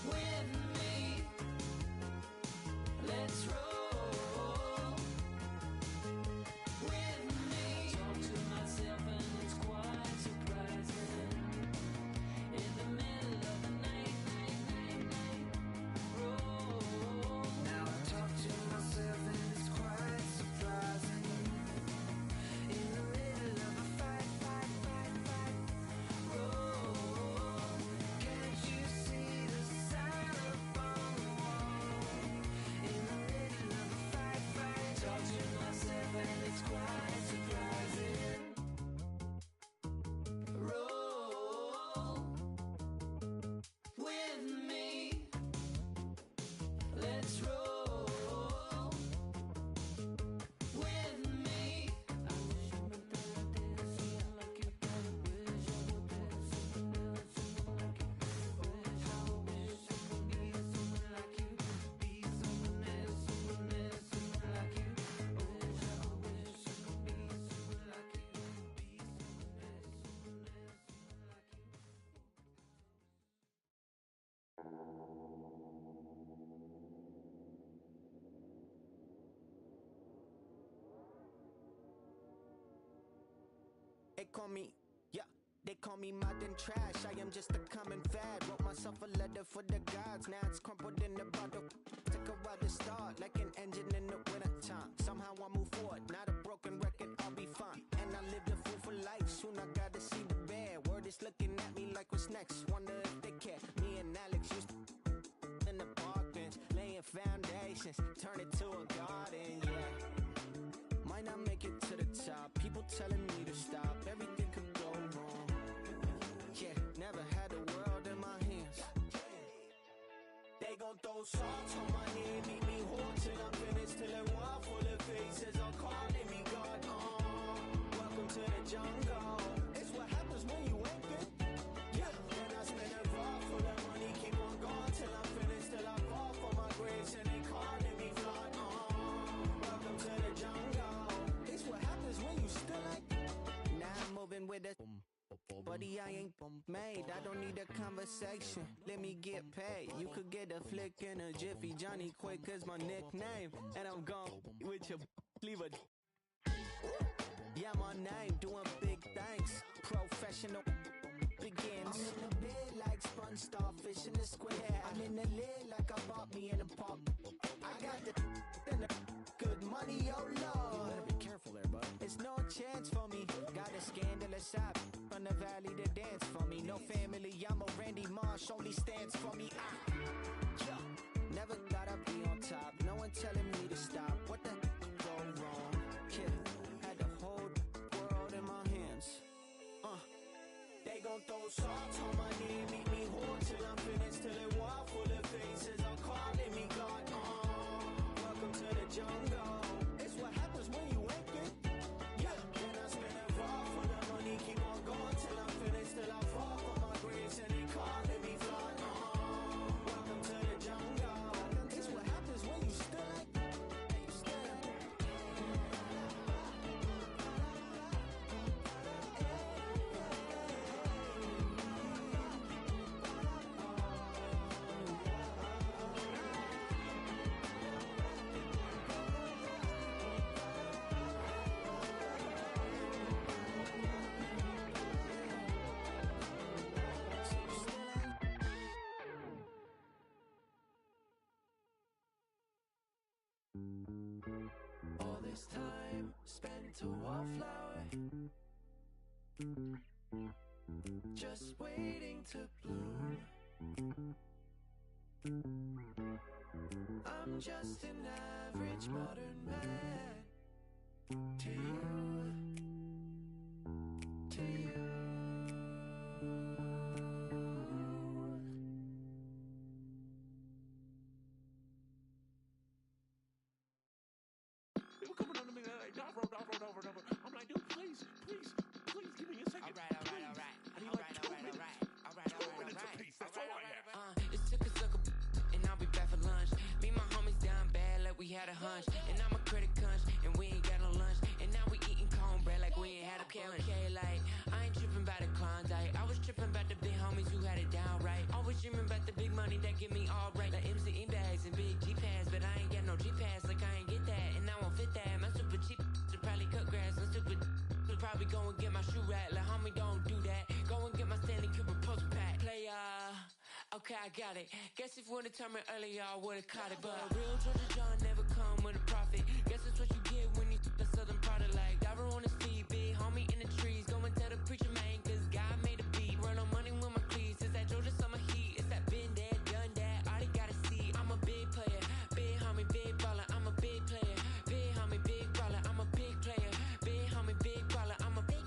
with me. Let's roll with me. Talk to myself and it's quite surprising. In the middle of the night. Roll. Now I talk to myself and it's quite surprising. In the middle of a fight. Roll. Can't you see the sign up on the wall? In the middle of a fight. Talk to myself and it's quite surprising. Roll with me. Let's roll with me. I wish you were there, feeling like you got a wish. I would there, something else, someone like you. Wish I wish I could be someone like you. Be someone else, someone like you. Wish I wish I could be someone like you. Be someone else, someone like you. They call me modern trash, I am just a common fad. Wrote myself a letter for the gods, now it's crumpled in the bottle. Took a while to start, like an engine in the winter time. Somehow I move forward, not a broken record, I'll be fine. And I lived a fool for life, soon I gotta see the bear. Word is looking at me like what's next, wonder if they care. Me and Alex used to in the park bench, laying foundations, turn it to a garden, yeah. Might not make it to the top, people telling me to stop, everything could go wrong. Yeah, never had the world in my hands. They gon' throw salt on my head, make me whore till I'm finished, till a wall full of faces are calling me God. Welcome to the jungle. It's what happens when you ain't good. Yeah, then I spend a vault full of money, keep on going till I'm finished, till I fall for my grace and they calling me fraud. Welcome to the jungle. It's what happens when you still ain't. Now I'm moving with a buddy, I ain't made. I don't need a conversation. Let me get paid. You could get a flick in a jiffy. Johnny Quick is my nickname, and I'm gone with your leave a. Yeah, my name doing big things. Professional begins. I'm in the bed like sponge starfish in the square. I'm in the lid like I bought me in a pop. I got the and the good money, oh Lord. Better be careful there, bud. It's no chance for me. Got a scandalous side from the valley to dance for me. No family, I'm a Randy Marsh, only stands for me. Yeah. Never thought I'd be on top. No one telling me to stop. What the go wrong? Kid, had the whole world in my hands. They gon' throw salt on my name, make me whore till I'm finished, till it wall full of faces are calling me God. Welcome to the jungle. It's what happens when you ain't it. Yeah, then I spend a vault full of money, keep on going till I'm finished, till I fall. this time spent to wallflower, just waiting to bloom. I'm just an average modern man to you, to you. They were coming on to me like, Dog roll. I'm like, dude, please, give me a second. All right. I need like 2 minutes. 2 minutes apiece, that's all I have. It took a sucker, and I'll be back for lunch. Me and my homies down bad like we had a hunch. And I'm a critic cunch, and we ain't got no lunch. And now we eating cornbread like we ain't had a lunch. Okay, like, I ain't tripping about the Klondike. I was tripping about the big homies who had it down right. Always dreaming about the big money that get me all right. Like MC bags and big G-Pads, but I ain't got no G-Pads, like I ain't get that. And I won't fit that. My super cheap should probably cut grass. My stupid should probably go and get my shoe rack. Like, homie, don't do that. Go and get my Stanley Cooper puzzle pack. Play, okay, I got it. Guess if you would've told me earlier, I would've caught it. But a real Georgia John never come with a profit. Guess that's what you get when you the southern product. Like, diver on his feet, big homie in the trees. Go and tell the preacher, man, cause God made a beat. Run on money with my cleats. It's that Georgia summer heat. It's that been there, done that. All they gotta see. I'm a big player. Big homie, big baller. I'm a big player. Big homie, big baller. I'm a big player. Big homie, big baller. I'm a big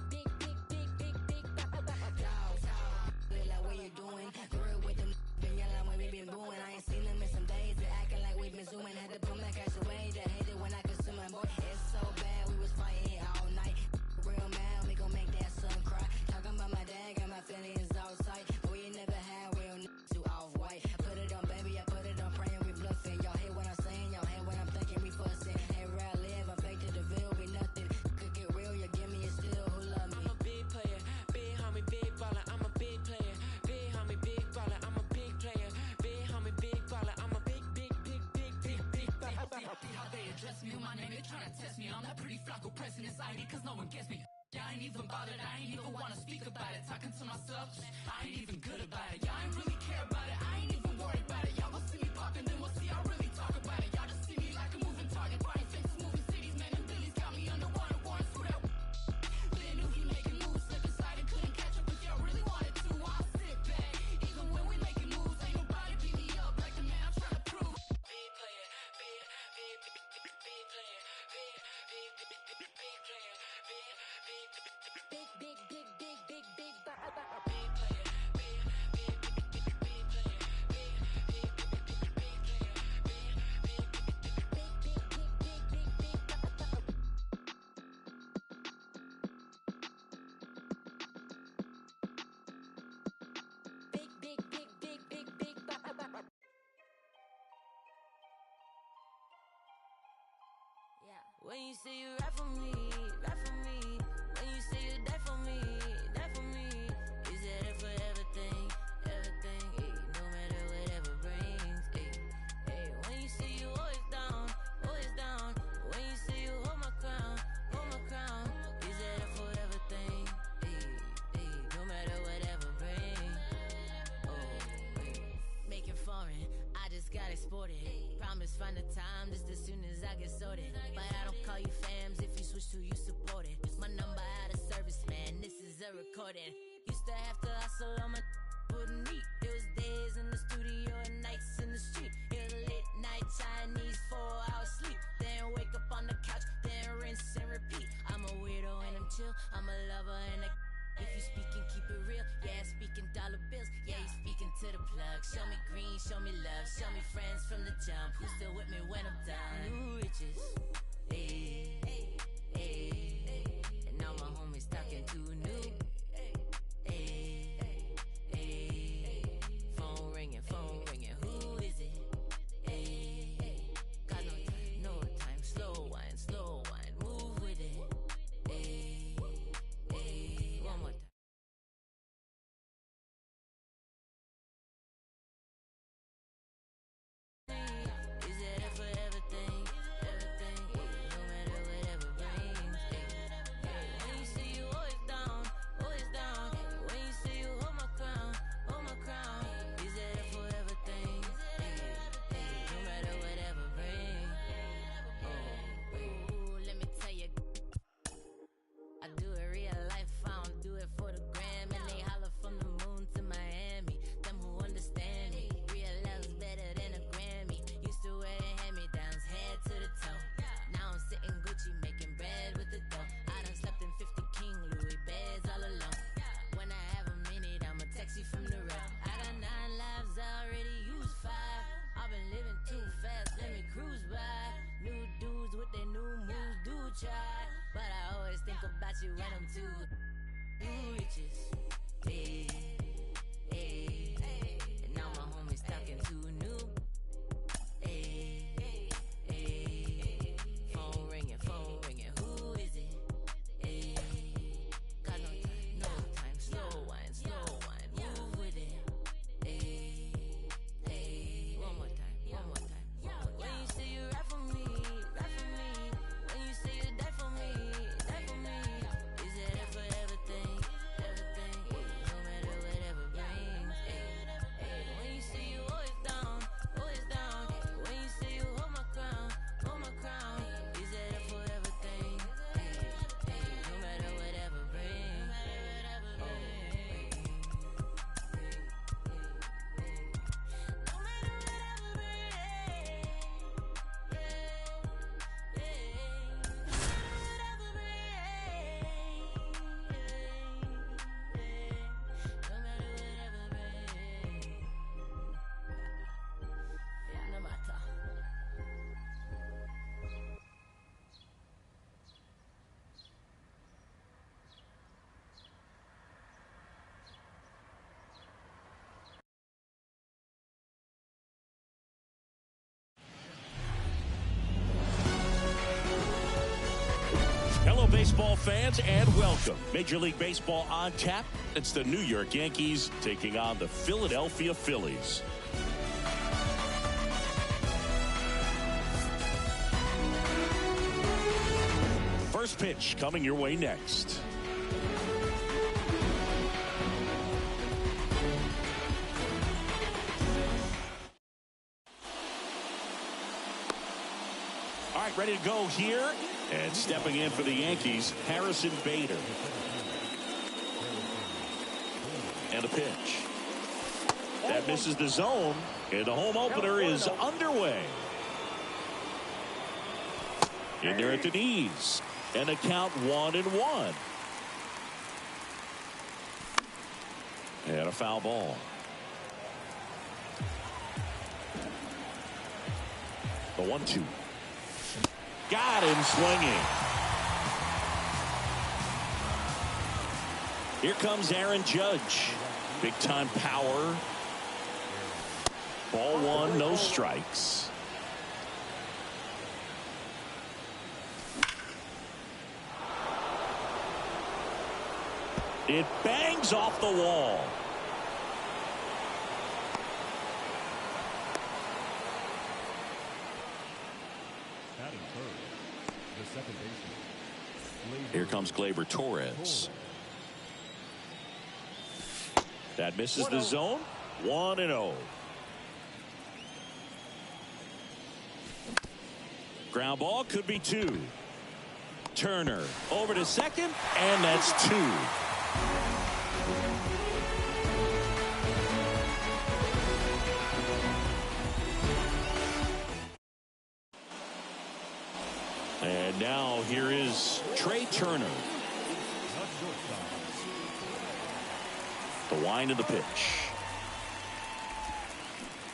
like what you doing? Girl with them been yelling when we been booing. I ain't seen them in some days. They acting like we been zooming. Had to put my cash away. They hate it when I consume my boy. It's so bad, we was fighting all night. Real mad, we gon' make that son cry. Talking about my dad, got my feelings outside. But we ain't never had real niggas too off-white. I put it on, baby, I put it on, praying we bluffing. Y'all hear what I'm saying, y'all hear what I'm thinking, we fussing. Hey, where I live, I'm fake to the veil, we nothing. Could get real, you give me a still, who love me? I'm a big player, big homie, big baller. I'm a big player, big homie, big baller. I'm a big player, big homie, big baller. I'm a big baller. How they address me, my name, they tryna test me. I'm that pretty Flacco pressing anxiety, cause no one gets me. Yeah, I ain't even bothered, I ain't even wanna speak about it. Talking to myself, I ain't even good about it. Y'all ain't really care about it, I ain't even worried about it. Y'all will see me poppin', then we'll see I really talk about it. Y'all just see me like a moving target, buying fences, moving cities, man, and Billy's got me underwater, warrants for that. They knew he making moves, slip inside and couldn't catch up, but y'all really wanted to. I'll sit back, even when we making moves, ain't nobody beat me up like the man I'm trying to prove. Big player, big player, big player, When you say you ride for me, ride for me. When you say you die for me, die for me. Is that it for everything, everything? Ay, no matter whatever brings. Ay, ay. When you say you always down, always down. When you say you hold my crown, is that it for everything? Ay, ay, no matter whatever brings. Oh, ay. Make it foreign, I just got exported. Promise find the time just as soon as I get sorted. But I don't call you fams if you switch to you support it. My number out of service, man, this is a recording. Used to have to hustle on my wouldn't eat. It was days in the studio and nights in the street. It was late night Chinese 4-hour sleep. Then wake up on the couch, then rinse and repeat. I'm a weirdo and I'm chill, I'm a lover and a if you speaking, keep it real. Yeah, speaking dollar bills. Yeah, you speaking to the plug. Show me green, show me love. Show me friends from the jump. Who's still with me when I'm done? New riches. Hey, hey. And now my homies talking to new. Hey, hey. Phone ringing. Who is it? Hey, got no time. Slow wine. Move with it. Hey, one more time. Is it for everything, everything? No matter whatever brings. should run them to new riches. Hey, hey, and now my homies talking to new. Hey, hey, phone ringing, who is it? Hey, got no time, slow wine, move with it. Hey, hey, one more time. When you say you rap for me. When you say you die for me. Is it that for everything? No matter whatever brings. Hey, when you say you always down. When you say you hold my crown. Is it that for everything? No matter whatever brings. No matter. Hello, baseball fans, and welcome. Major League Baseball on tap. It's the New York Yankees taking on the Philadelphia Phillies. First pitch coming your way next. All right, ready to go here. And stepping in for the Yankees, Harrison Bader. And a pitch. That misses the zone. And the home opener is underway. In there at the knees. And a count 1-1. And a foul ball. The 1-2. Got him swinging. Here comes Aaron Judge. Big time power. Ball one, no strikes. It bangs off the wall. Here comes Gleyber Torres. That misses the zone. 1-0. Ground ball could be 2. Turner over to second, and that's 2. And now here is Trey Turner. The wind of the pitch.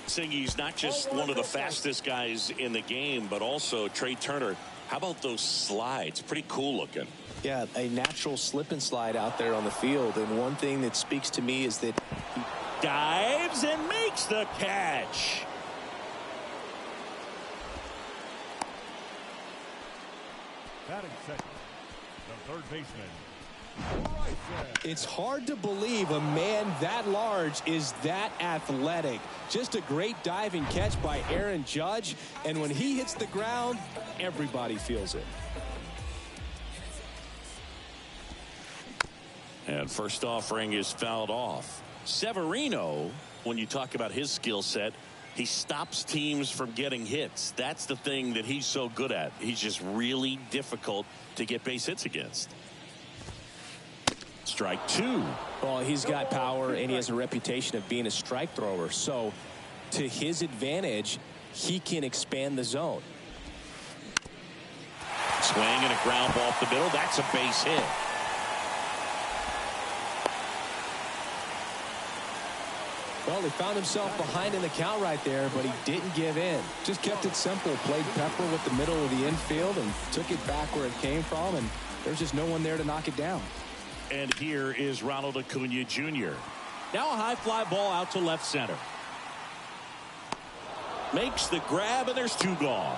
He's not just one of the fastest guys in the game, but also Trey Turner. How about those slides? Pretty cool looking. Yeah, a natural slip and slide out there on the field. And one thing that speaks to me is that he dives and makes the catch. Batting second, the third baseman. It's hard to believe a man that large is that athletic. Just a great diving catch by Aaron Judge. And when he hits the ground, everybody feels it. And first offering is fouled off. Severino, when you talk about his skill set, he stops teams from getting hits. That's the thing that he's so good at. He's just really difficult to get base hits against. Strike 2. Well, he's got power, and he has a reputation of being a strike thrower. So, to his advantage, he can expand the zone. Swing and a ground ball off the middle. That's a base hit. Well, he found himself behind in the count right there, but he didn't give in. Just kept it simple. Played pepper with the middle of the infield and took it back where it came from and There's just no one there to knock it down. And here is Ronald Acuna Jr. Now a high fly ball out to left center. Makes the grab, and there's 2 gone.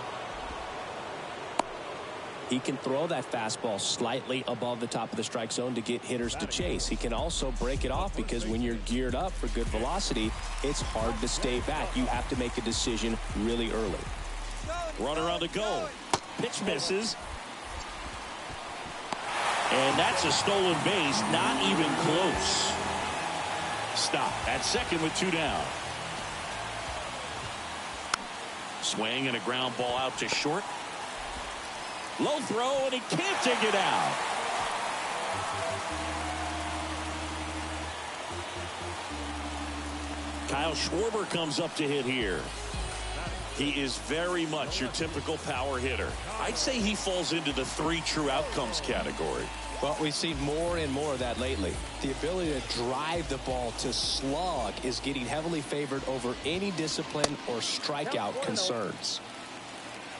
He can throw that fastball slightly above the top of the strike zone to get hitters to chase. He can also break it off because when you're geared up for good velocity, it's hard to stay back. You have to make a decision really early. Runner on the go. Pitch misses. And that's a stolen base. Not even close. Stop at second with 2 down. Swing and a ground ball out to short. Low throw, and he can't take it out. Kyle Schwarber comes up to hit here. He is very much your typical power hitter. I'd say he falls into the 3 true outcomes category. Well, we've seen more and more of that lately. The ability to drive the ball to slug is getting heavily favored over any discipline or strikeout concerns.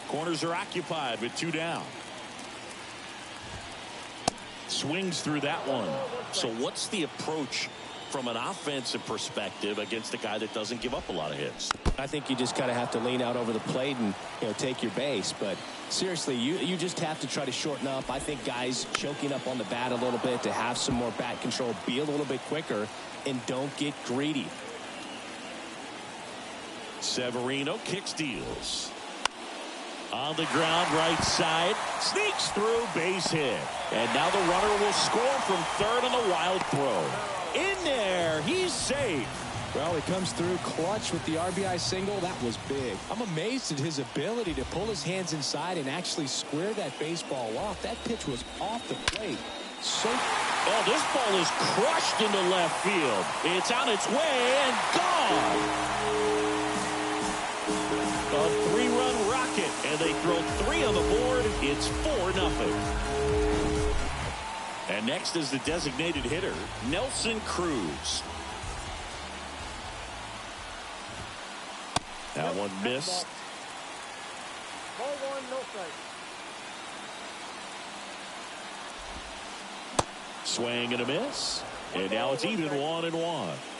Corners are occupied with 2 down. Swings through that one. So what's the approach from an offensive perspective against a guy that doesn't give up a lot of hits? I think you just kind of have to lean out over the plate and take your base. But seriously, you just have to try to shorten up. I think guys choking up on the bat a little bit to have some more bat control, be a little bit quicker, and don't get greedy. Severino kicks, deals. On the ground, right side, sneaks through, base hit. And now the runner will score from third on the wild throw. In there, he's safe. Well, he comes through clutch with the RBI single. That was big. I'm amazed at his ability to pull his hands inside and actually square that baseball off. That pitch was off the plate. Oh, this ball is crushed into left field. It's on its way and gone. A 3-run rocket, and they throw 3 on the board. It's 4-0. And next is the designated hitter, Nelson Cruz. That one missed. Ball 1, no strike. Swing and a miss. And now it's even 1-1.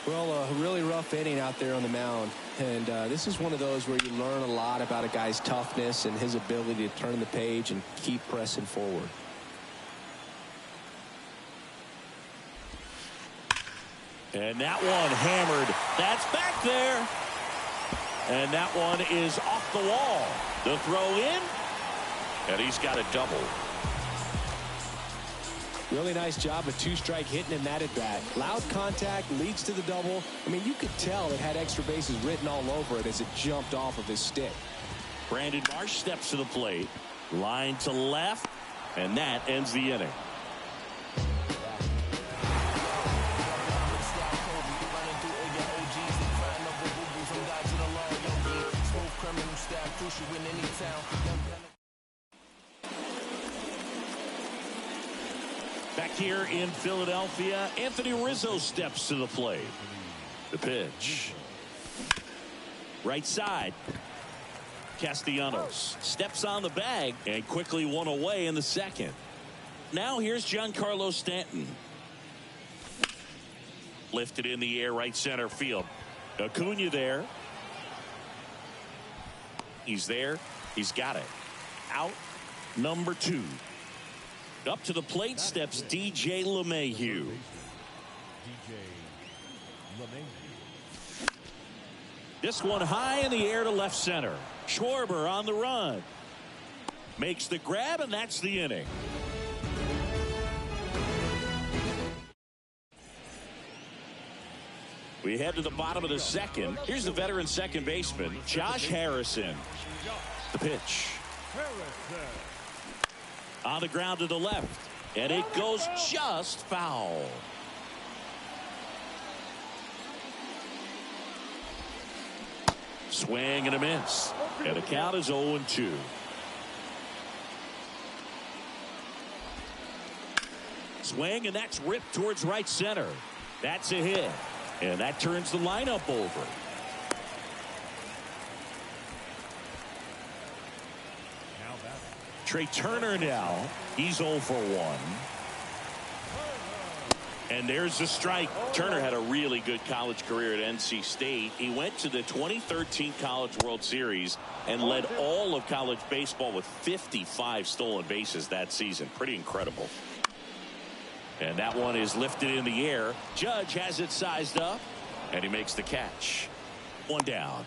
Well, a really rough inning out there on the mound. And this is one of those where you learn a lot about a guy's toughness and his ability to turn the page and keep pressing forward. And that one hammered. That's back there. And that one is off the wall. The throw in. And he's got a double. Really nice job of 2-strike hitting in that at bat. Loud contact leads to the double. I mean, you could tell it had extra bases written all over it as it jumped off of his stick. Brandon Marsh steps to the plate. Line to left. And that ends the inning. Back here in Philadelphia, Anthony Rizzo steps to the plate. The pitch. Right side. Castellanos steps on the bag and quickly one away in the second. Now here's Giancarlo Stanton. Lifted in the air, right center field. Acuna there. He's there. He's got it. Out number 2. Up to the plate steps DJ LeMahieu. This one high in the air to left center. Schwarber on the run. Makes the grab, and that's the inning. We head to the bottom of the second. Here's the veteran second baseman, Josh Harrison. The pitch. On the ground to the left. And it goes just foul. Swing and a miss. And the count is 0-2. Swing, and that's ripped towards right center. That's a hit. And that turns the lineup over. Trey Turner now. He's 0 for 1. And there's a strike. Turner had a really good college career at NC State. He went to the 2013 College World Series and led all of college baseball with 55 stolen bases that season. Pretty incredible. And that one is lifted in the air. Judge has it sized up, and he makes the catch. 1 down.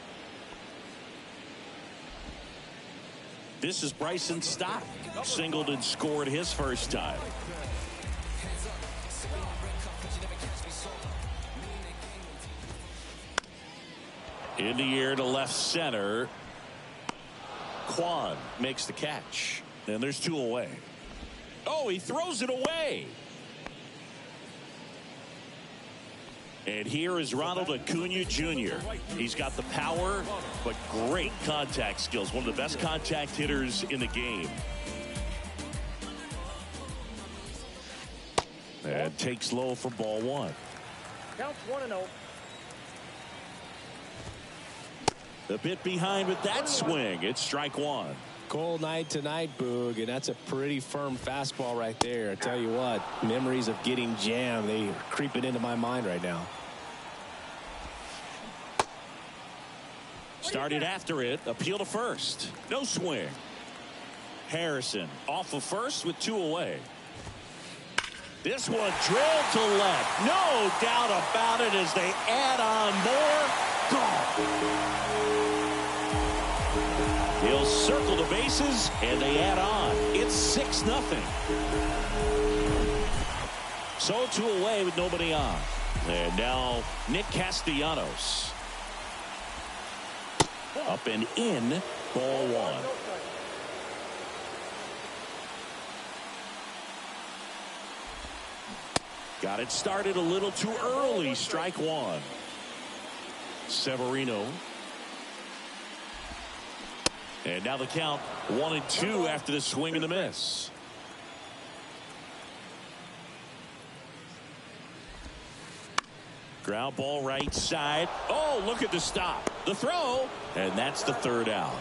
This is Bryson Stott. Singled and scored his first time. In the air to left center. Quan makes the catch. And there's 2 away. Oh, he throws it away. And here is Ronald Acuna Jr. He's got the power, but great contact skills. One of the best contact hitters in the game. And takes low for ball 1. Counts 1-0. A bit behind with that swing. It's strike 1. Cold night tonight, Boog, and that's a pretty firm fastball right there. I tell you what, memories of getting jammed, they are creeping into my mind right now. Started after it. Appeal to first. No swing. Harrison off of first with 2 away. This one drilled to left. No doubt about it as they add on more. Gone. He'll circle the bases, and they add on. It's 6-0. So 2 away with nobody on. And now Nick Castellanos. Up and in, ball 1. Got it started a little too early. Strike 1. Severino. And now the count 1-2 after the swing and the miss. Ground ball right side. Oh, look at the stop. The throw. And that's the 3rd out.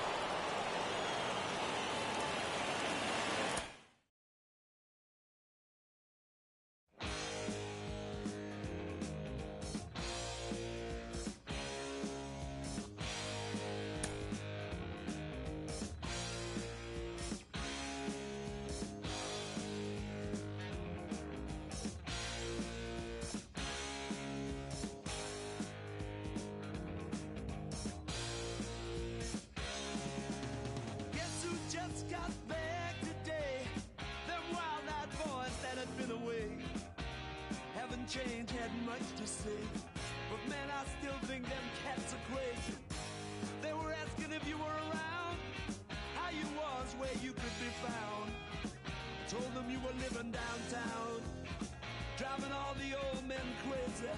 Change had much to say, but man, I still think them cats are crazy. They were asking if you were around, how you was, where you could be found. Told them you were living downtown, driving all the old men crazy.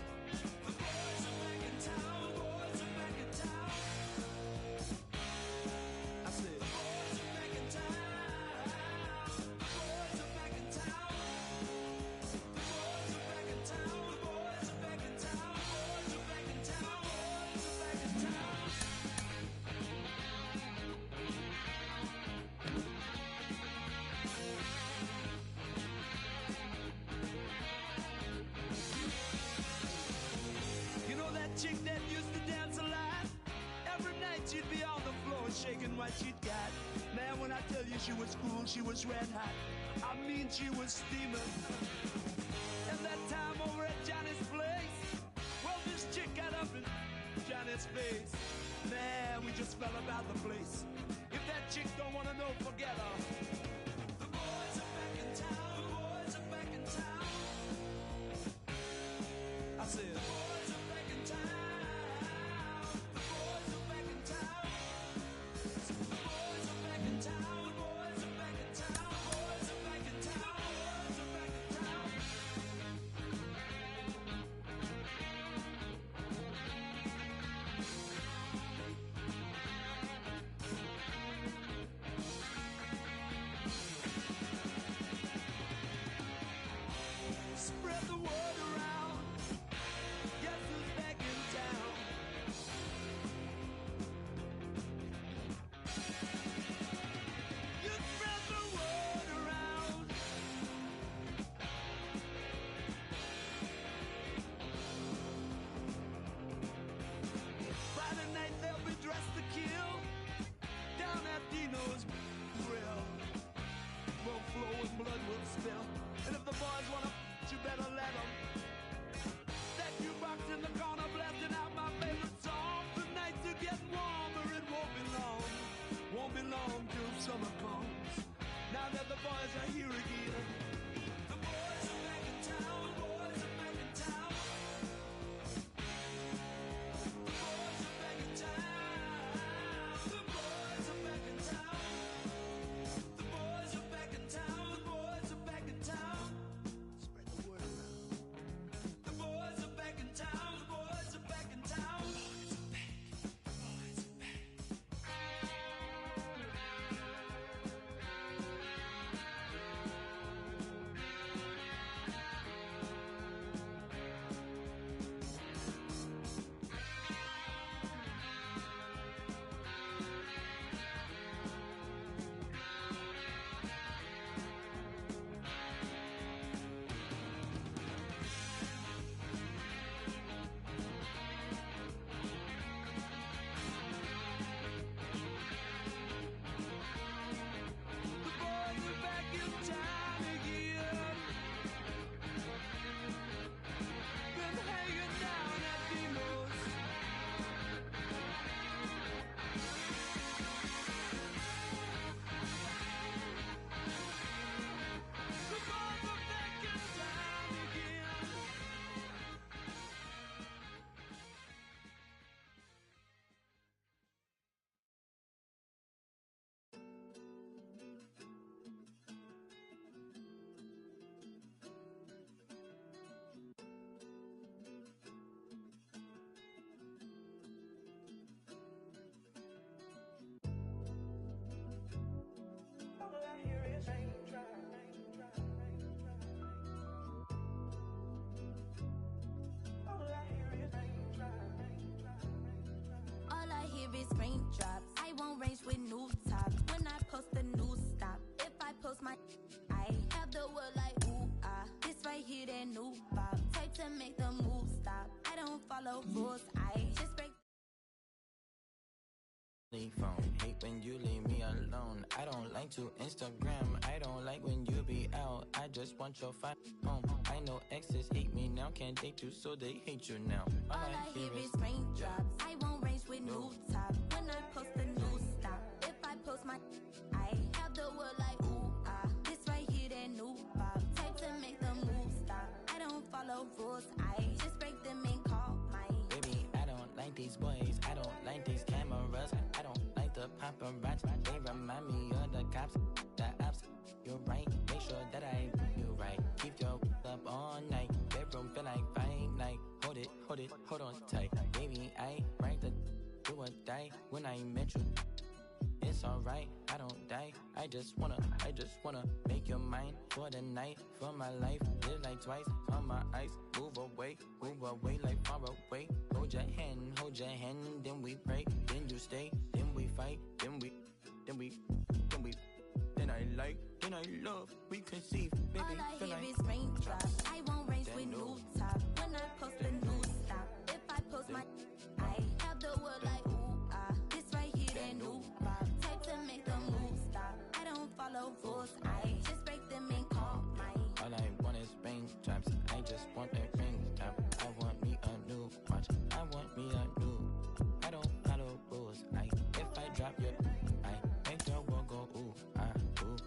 The boys are back in town, boys are back in town. I said, the boys are back in town, the boys are back in town. Chick that used to dance a lot. Every night she'd be on the floor shaking what she'd got. Man, when I tell you she was cool, she was red hot. I mean, she was steaming. And that time over at Johnny's place, well, this chick got up in Johnny's face. Man, we just fell about the place. If that chick don't want to know, forget her. The boys are back in town, the boys are back in town. I said, the boys are back in town. it's raindrops. I won't range with new tops. When I post a new stop, if I post my, I have the word like ooh ah. This right here, that new bop. Type to make the move stop. I don't follow rules. I just break. Phone. Hate when you leave me alone. I don't like to Instagram. I don't like when you be out. I just want your phone. I know exes hate me now. Can't date you, so they hate you now. All I hear is raindrops. I won't range with new top. When I post a new stop, if I post my, I have the word like ooh ah. This right here, that new bop. Type to make the move stop. I don't follow rules. I just break them and call mine. Baby, I don't like these boys. I don't like these cameras. I don't like the paparazzi. They remind me of the cops, the ops. You're right. Make sure that I do right. Keep your up all night. Bedroom feel like fight night. Hold on tight. Baby, I right the do or die. When I met you, it's alright. I don't die. I just wanna make your mind for the night, for my life. Live like twice on my eyes. Move away like far away. Hold your hand, then we pray, then you stay, then we fight, then I love, we conceive, baby. All I hear is raindrops. I won't range with new top. When I post a new stop, if I post my, I have the word like ooh ah. This right here, that new bop. Type to make the move stop. I don't follow rules. I just break them and call mine. All I want is raindrops. I just want a raindrop. I want me a new watch. I want me a new. I don't follow rules. If I drop your, I make your world go ooh ah ooh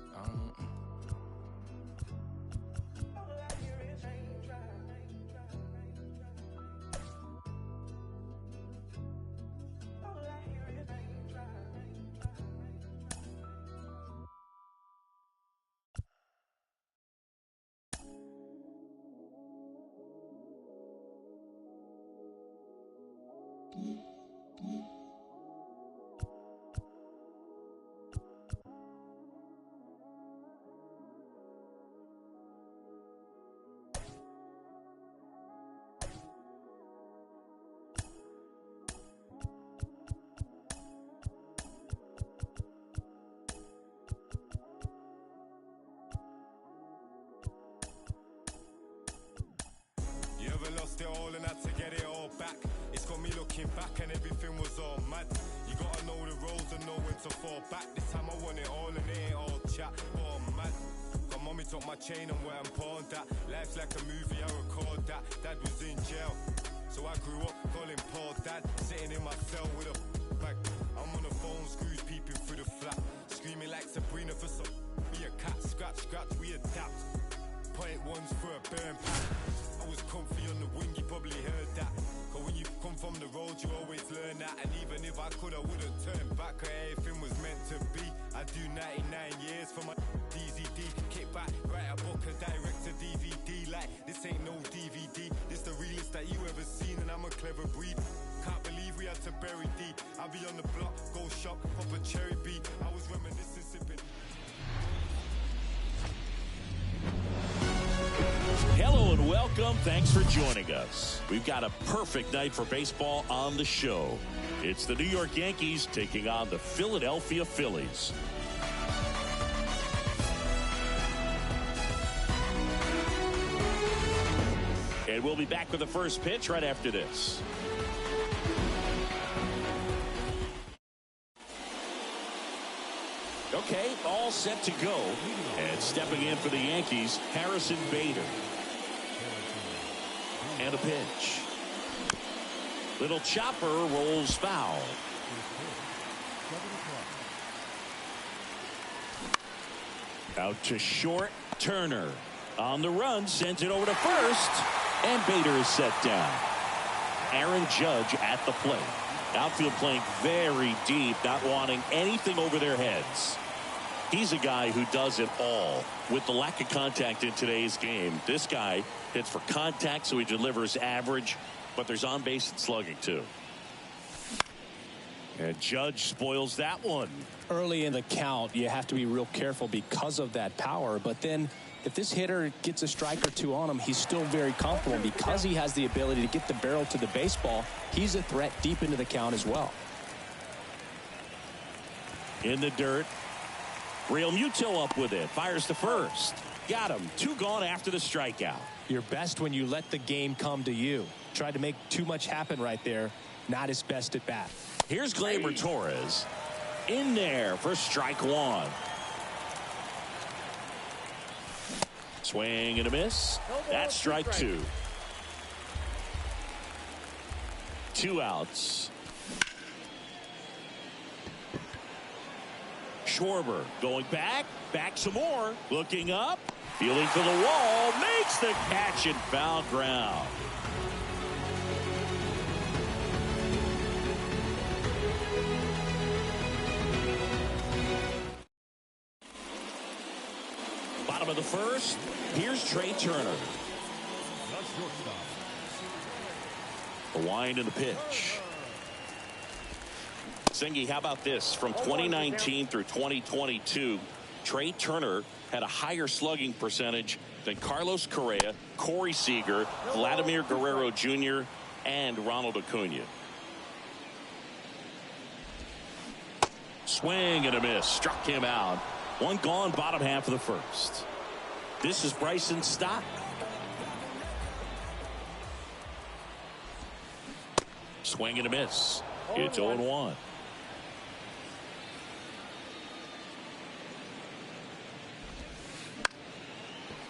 You ever lost it all and had to get it all back? It's got me looking back and everything was all mad. You gotta know the roads and know when to fall back. This time I want it all and it ain't all chat, all mad. Got mommy took my chain and went and pawned that. Life's like a movie, I record that. Dad was in jail, so I grew up calling Paul Dad. Sitting in my cell with a bag. I'm on the phone, screws peeping through the flat. Screaming like Sabrina for some. Be a cat, scratch, we adapt. Point ones for a burn pack. I was comfy on the wing, you probably heard that. Cause when you come from the road, you always learn that. And even if I could, I wouldn't turn back. Cause everything was meant to be. I do 99 years for my DZD. Kick back, write a book and direct to DVD. Like, this ain't no DVD. This the realest that you ever seen, and I'm a clever breed. Can't believe we had to bury D. I'll be on the block, go shop, pop a cherry beat. I was reminiscing, sipping. Hello and welcome. Thanks for joining us. We've got a perfect night for baseball on the show. It's the New York Yankees taking on the Philadelphia Phillies. And we'll be back with the first pitch right after this. Okay, all set to go. And stepping in for the Yankees, Harrison Bader. And a pitch. Little chopper rolls foul. Out to short, Turner. On the run, sends it over to first. And Bader is set down. Aaron Judge at the plate. Outfield playing very deep, not wanting anything over their heads. He's a guy who does it all. With the lack of contact in today's game, this guy hits for contact, so he delivers average, but there's on base and slugging too. And Judge spoils that one. Early in the count, you have to be real careful because of that power, but then if this hitter gets a strike or two on him, he's still very comfortable. Because he has the ability to get the barrel to the baseball, he's a threat deep into the count as well. In the dirt. Real Muto up with it. Fires to first. Got him. 2 gone after the strikeout. You're best when you let the game come to you. Tried to make too much happen right there. Not his best at bat. Here's Gleyber Torres. In there for strike 1. Swing and a miss. That's strike 2. 2 outs. Schwarber going back some more, looking up, feeling for the wall, makes the catch and foul ground. Bottom of the first, here's Trey Turner. The wind and the pitch. Singy, how about this? From 2019 through 2022, Trey Turner had a higher slugging percentage than Carlos Correa, Corey Seager, Vladimir Guerrero Jr., and Ronald Acuna. Swing and a miss. Struck him out. 1 gone, bottom half of the first. This is Bryson Stott. Swing and a miss. It's 0-1.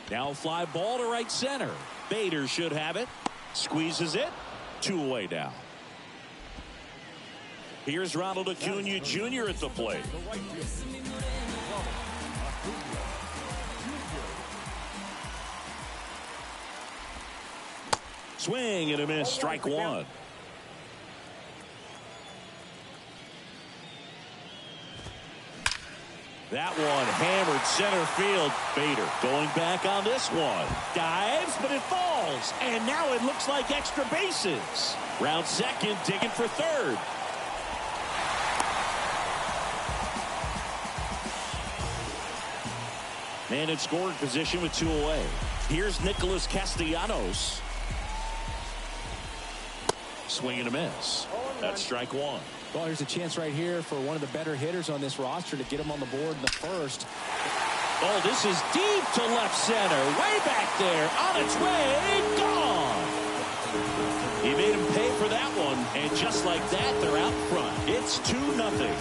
Now fly ball to right center. Bader should have it. Squeezes it. 2 away now. Here's Ronald Acuna Jr. at the plate. Swing and a miss. Strike 1. That one hammered center field. Bader going back on this one. Dives, but it falls. And now it looks like extra bases. Round second, digging for third. Man in scoring position with 2 away. Here's Nicholas Castellanos. Swing and a miss. That's strike 1. Well, there's a chance right here for one of the better hitters on this roster to get him on the board in the first. Oh, this is deep to left center. Way back there. On its way. Gone. He made him pay for that one. And just like that, they're out front. It's 2-0.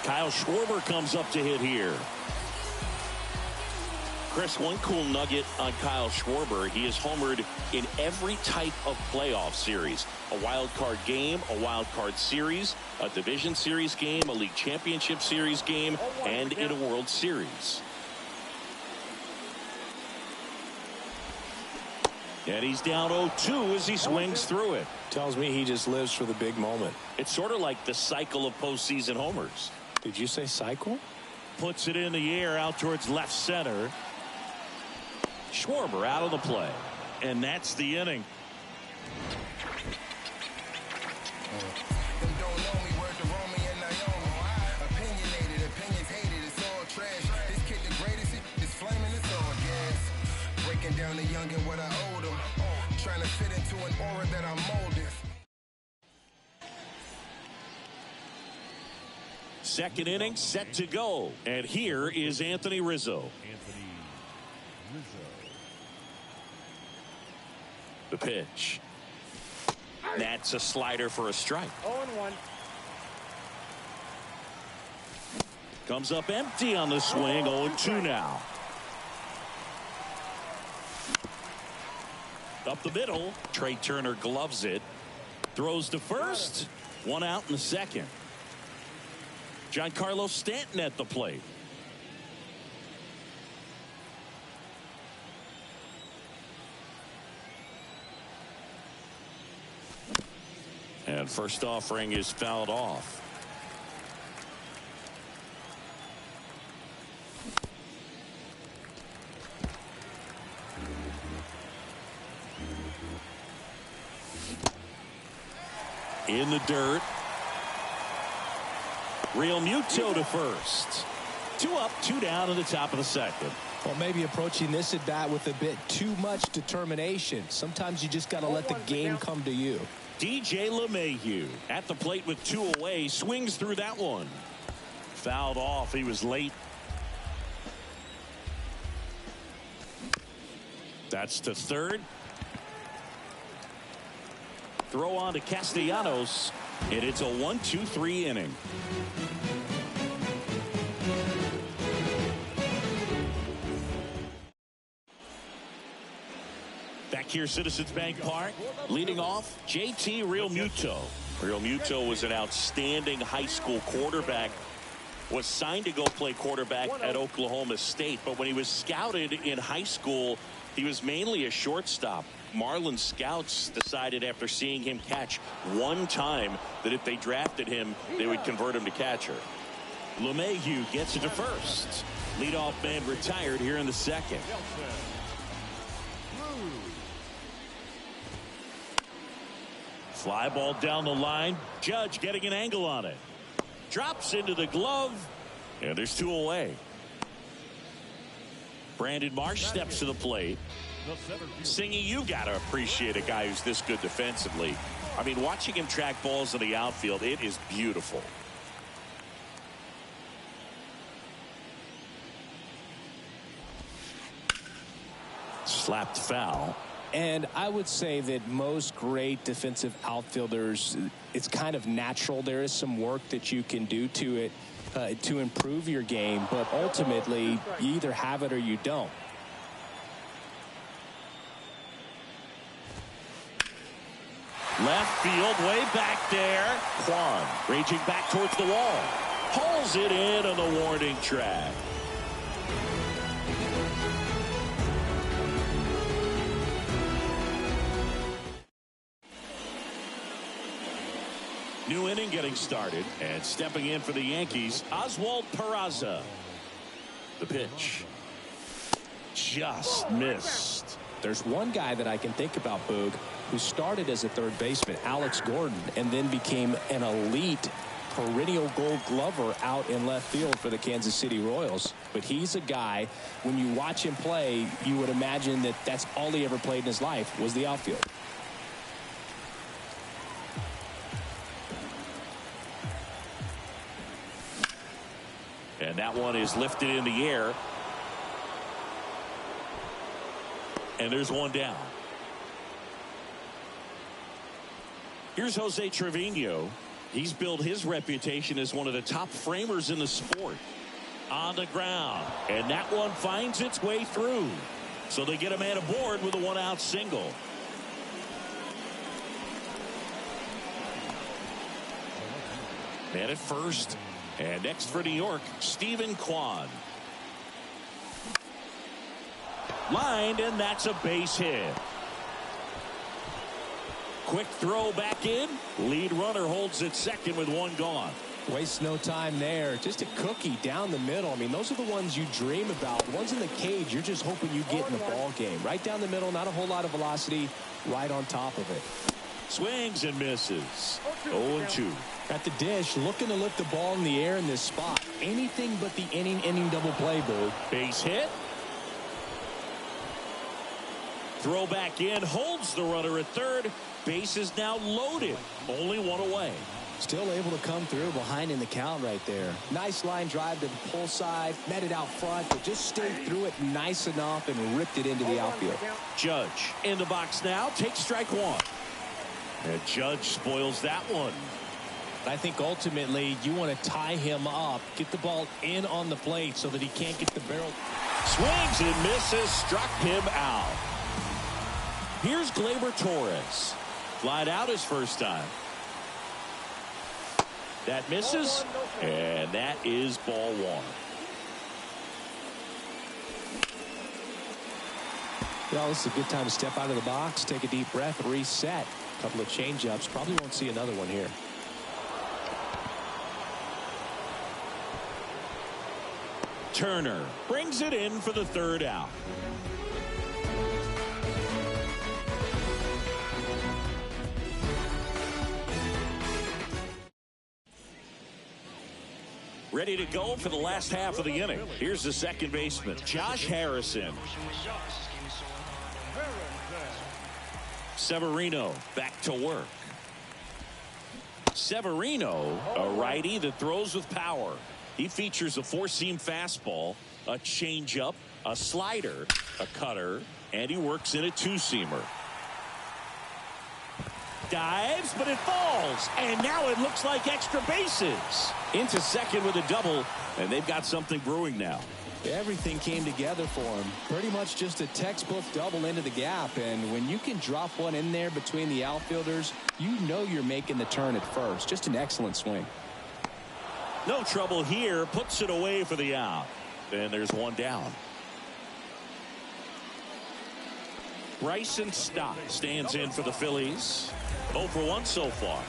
Kyle Schwarber comes up to hit here. Chris, one cool nugget on Kyle Schwarber. He has homered in every type of playoff series. A wild card game, a wild card series, a division series game, a league championship series game, and in a World Series. And he's down 0-2 as he swings through it. Tells me he just lives for the big moment. It's sort of like the cycle of postseason homers. Did you say cycle? Puts it in the air out towards left center. Schwarber out of the play. And that's the inning. Down the young and what I owed him. Trying to fit into an aura that I'm molding. Second inning set to go. And here is Anthony Rizzo. The pitch. That's a slider for a strike. 0-1. Comes up empty on the swing. 0-2 now. Up the middle. Trey Turner gloves it. Throws to first. 1 out in the second. Giancarlo Stanton at the plate. And first offering is fouled off. In the dirt. Real Muto to first. 2 up, 2 down in the top of the second. Well, maybe approaching this at bat with a bit too much determination. Sometimes you just got to let the game come to you. DJ LeMahieu at the plate with 2 away, swings through that one. Fouled off. He was late. That's to third. Throw on to Castellanos, and it's a 1-2-3 inning. Back here, Citizens Bank Park, leading off, JT Realmuto. Realmuto was an outstanding high school quarterback. Was signed to go play quarterback at Oklahoma State, but when he was scouted in high school, he was mainly a shortstop. Marlins scouts decided after seeing him catch one time that if they drafted him, they would convert him to catcher. LeMahieu gets it to first. Leadoff man retired here in the second. Fly ball down the line. Judge getting an angle on it. Drops into the glove, and there's 2 away. Brandon Marsh steps to the plate. Singy, you got to appreciate a guy who's this good defensively. I mean, watching him track balls in the outfield, it is beautiful. Slapped foul. And I would say that most great defensive outfielders, it's kind of natural. There is some work that you can do to it to improve your game, but ultimately you either have it or you don't. Left field, way back there. Kwan raging back towards the wall. Pulls it in on the warning track. New inning getting started, and stepping in for the Yankees, Oswald Peraza. The pitch just missed. There's one guy that I can think about, Boog, who started as a third baseman, Alex Gordon, and then became an elite perennial Gold Glover out in left field for the Kansas City Royals. But he's a guy, when you watch him play, you would imagine that that's all he ever played in his life was the outfield. And that one is lifted in the air. And there's one down. Here's Jose Trevino. He's built his reputation as one of the top framers in the sport. On the ground. And that one finds its way through. So they get a man aboard with a 1-out single. Man at first. And next for New York, Stephen Kwan. Lined, and that's a base hit. Quick throw back in. Lead runner holds it second with 1 gone. Waste no time there. Just a cookie down the middle. I mean, those are the ones you dream about. The ones in the cage, you're just hoping you get in the ball game. Right down the middle, not a whole lot of velocity, right on top of it. Swings and misses. 0-2. At the dish, looking to lift the ball in the air in this spot. Anything but the inning double play, Boo. Base hit. Throw back in, holds the runner at third. Base is now loaded. Only 1 away. Still able to come through behind in the count right there. Nice line drive to the pull side. Met it out front, but just stayed through it nice enough and ripped it into the outfield. Judge in the box now. Takes strike 1. And Judge spoils that one. I think ultimately you want to tie him up, get the ball in on the plate so that he can't get the barrel. Swings and misses, struck him out. Here's Gleyber Torres. Flied out his first time. That misses, and that is ball 1. Well, this is a good time to step out of the box, take a deep breath, reset. A couple of change-ups. Probably won't see another one here. Turner brings it in for the 3rd out. Ready to go for the last half of the inning. Here's the second baseman, Josh Harrison. Severino back to work. Severino, a righty that throws with power. He features a four-seam fastball, a changeup, a slider, a cutter, and he works in a two-seamer. Dives, but it falls, and now it looks like extra bases. Into second with a double, and they've got something brewing now. Everything came together for him. Pretty much just a textbook double into the gap, and when you can drop one in there between the outfielders, you know you're making the turn at first. Just an excellent swing. No trouble here, puts it away for the out. And there's one down. Bryson Stott stands in for the Phillies. 0 for 1 so far.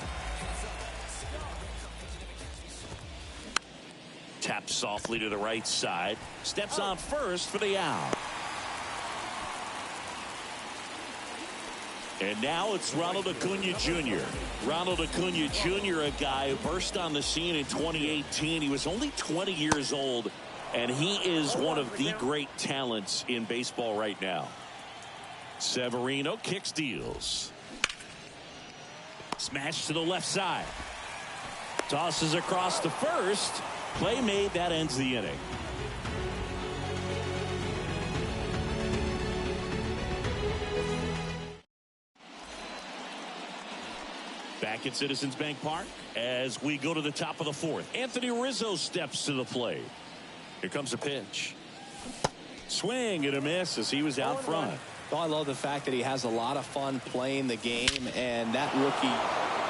Taps softly to the right side. Steps on first for the out. And now it's Ronald Acuna Jr. Ronald Acuna Jr., a guy who burst on the scene in 2018. He was only 20 years old, and he is one of the great talents in baseball right now. Severino kicks, deals. Smash to the left side. Tosses across to first. Play made. That ends the inning. Back at Citizens Bank Park as we go to the top of the fourth. Anthony Rizzo steps to the plate. Here comes a pitch. Swing and a miss as he was out front. Oh, I love the fact that he has a lot of fun playing the game, and that rookie.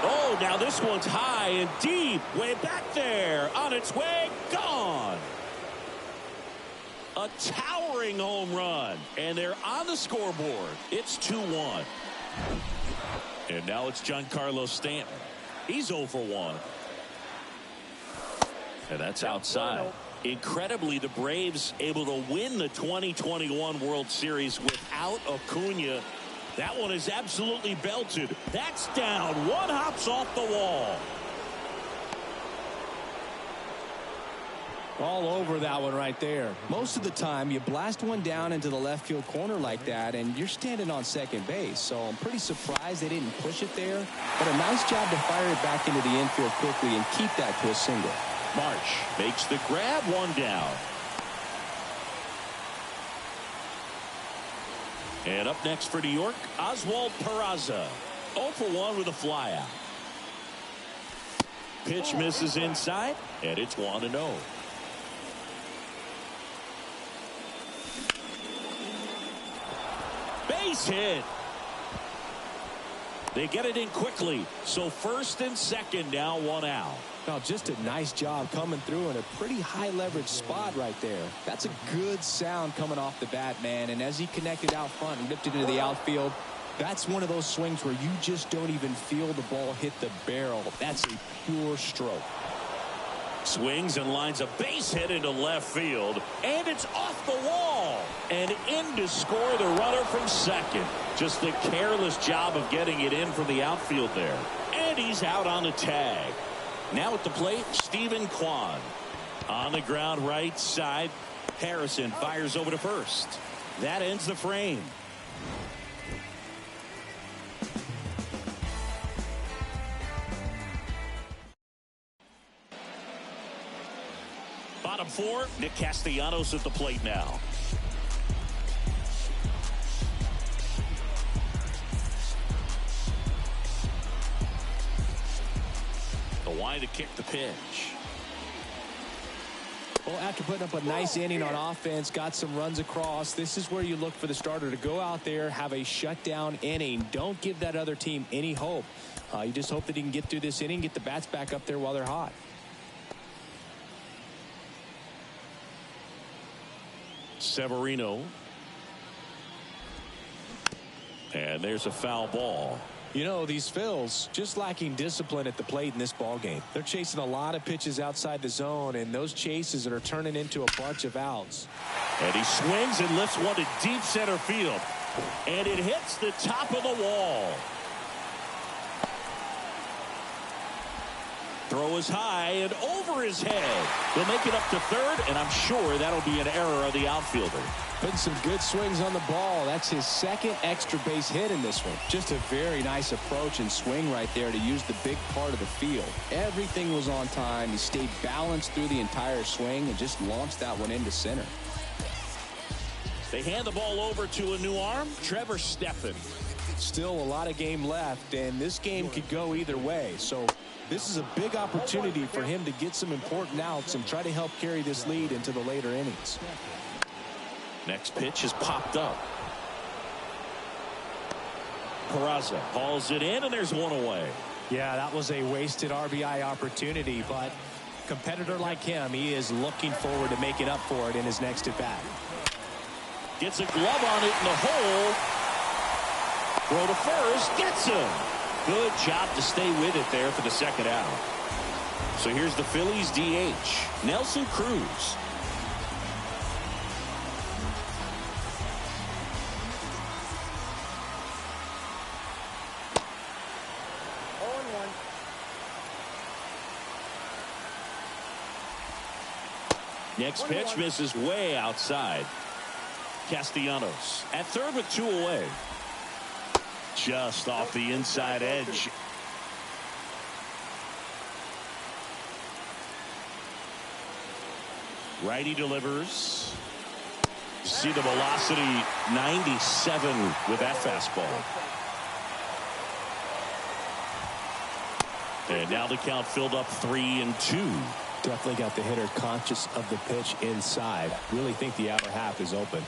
Oh, now this one's high and deep, way back there, on its way, gone. A towering home run, and they're on the scoreboard. It's 2-1. And now it's Giancarlo Stanton. He's 0 for 1. And that's outside. Incredibly, the Braves able to win the 2021 World Series without Acuna. That one is absolutely belted. That's down. One hops off the wall. All over that one right there. Most of the time, you blast one down into the left field corner like that, and you're standing on second base. So I'm pretty surprised they didn't push it there. But a nice job to fire it back into the infield quickly and keep that to a single. Marsh makes the grab, one down. And up next for New York, Oswald Peraza. 0 for 1 with a flyout. Pitch misses inside, and it's 1-0. Base hit. They get it in quickly. So first and second, now one out. Now just a nice job coming through in a pretty high leverage spot right there. That's a good sound coming off the bat, man. And as he connected out front and ripped it into the outfield, that's one of those swings where you just don't even feel the ball hit the barrel. That's a pure stroke. Swings and lines a base hit into left field, and it's off the wall and in to score the runner from second. Just a careless job of getting it in from the outfield there, and he's out on the tag. Now at the plate, Stephen Kwan. On the ground right side, Harrison fires over to first. That ends the frame. Bottom four, Nick Castellanos at the plate now. The wide to kick the pitch. Well, after putting up a nice inning on offense, got some runs across, this is where you look for the starter to go out there, have a shutdown inning. Don't give that other team any hope. You just hope that he can get through this inning, get the bats back up there while they're hot. Severino. And there's a foul ball. You know, these Phils just lacking discipline at the plate in this ball game. They're chasing a lot of pitches outside the zone, and those chases are turning into a bunch of outs. And he swings and lifts one to deep center field. And it hits the top of the wall. Throw is high and over his head. He'll make it up to third, and I'm sure that'll be an error of the outfielder. Putting some good swings on the ball. That's his second extra base hit in this one. Just a very nice approach and swing right there to use the big part of the field. Everything was on time. He stayed balanced through the entire swing and just launched that one into center. They hand the ball over to a new arm, Trevor Stephan. Still a lot of game left, and this game could go either way. So this is a big opportunity for him to get some important outs and try to help carry this lead into the later innings. Next pitch is popped up. Peraza hauls it in, and there's one away. Yeah, that was a wasted RBI opportunity, but a competitor like him, he is looking forward to making up for it in his next at-bat. Gets a glove on it in the hole. Throw to first, gets him. Good job to stay with it there for the second out. So here's the Phillies DH, Nelson Cruz. Next pitch misses way outside. Castellanos at third with two away. Just off the inside edge. Righty delivers. See the velocity 97 with that fastball. And now the count filled up 3-2. Definitely got the hitter conscious of the pitch inside. Really think the outer half is open.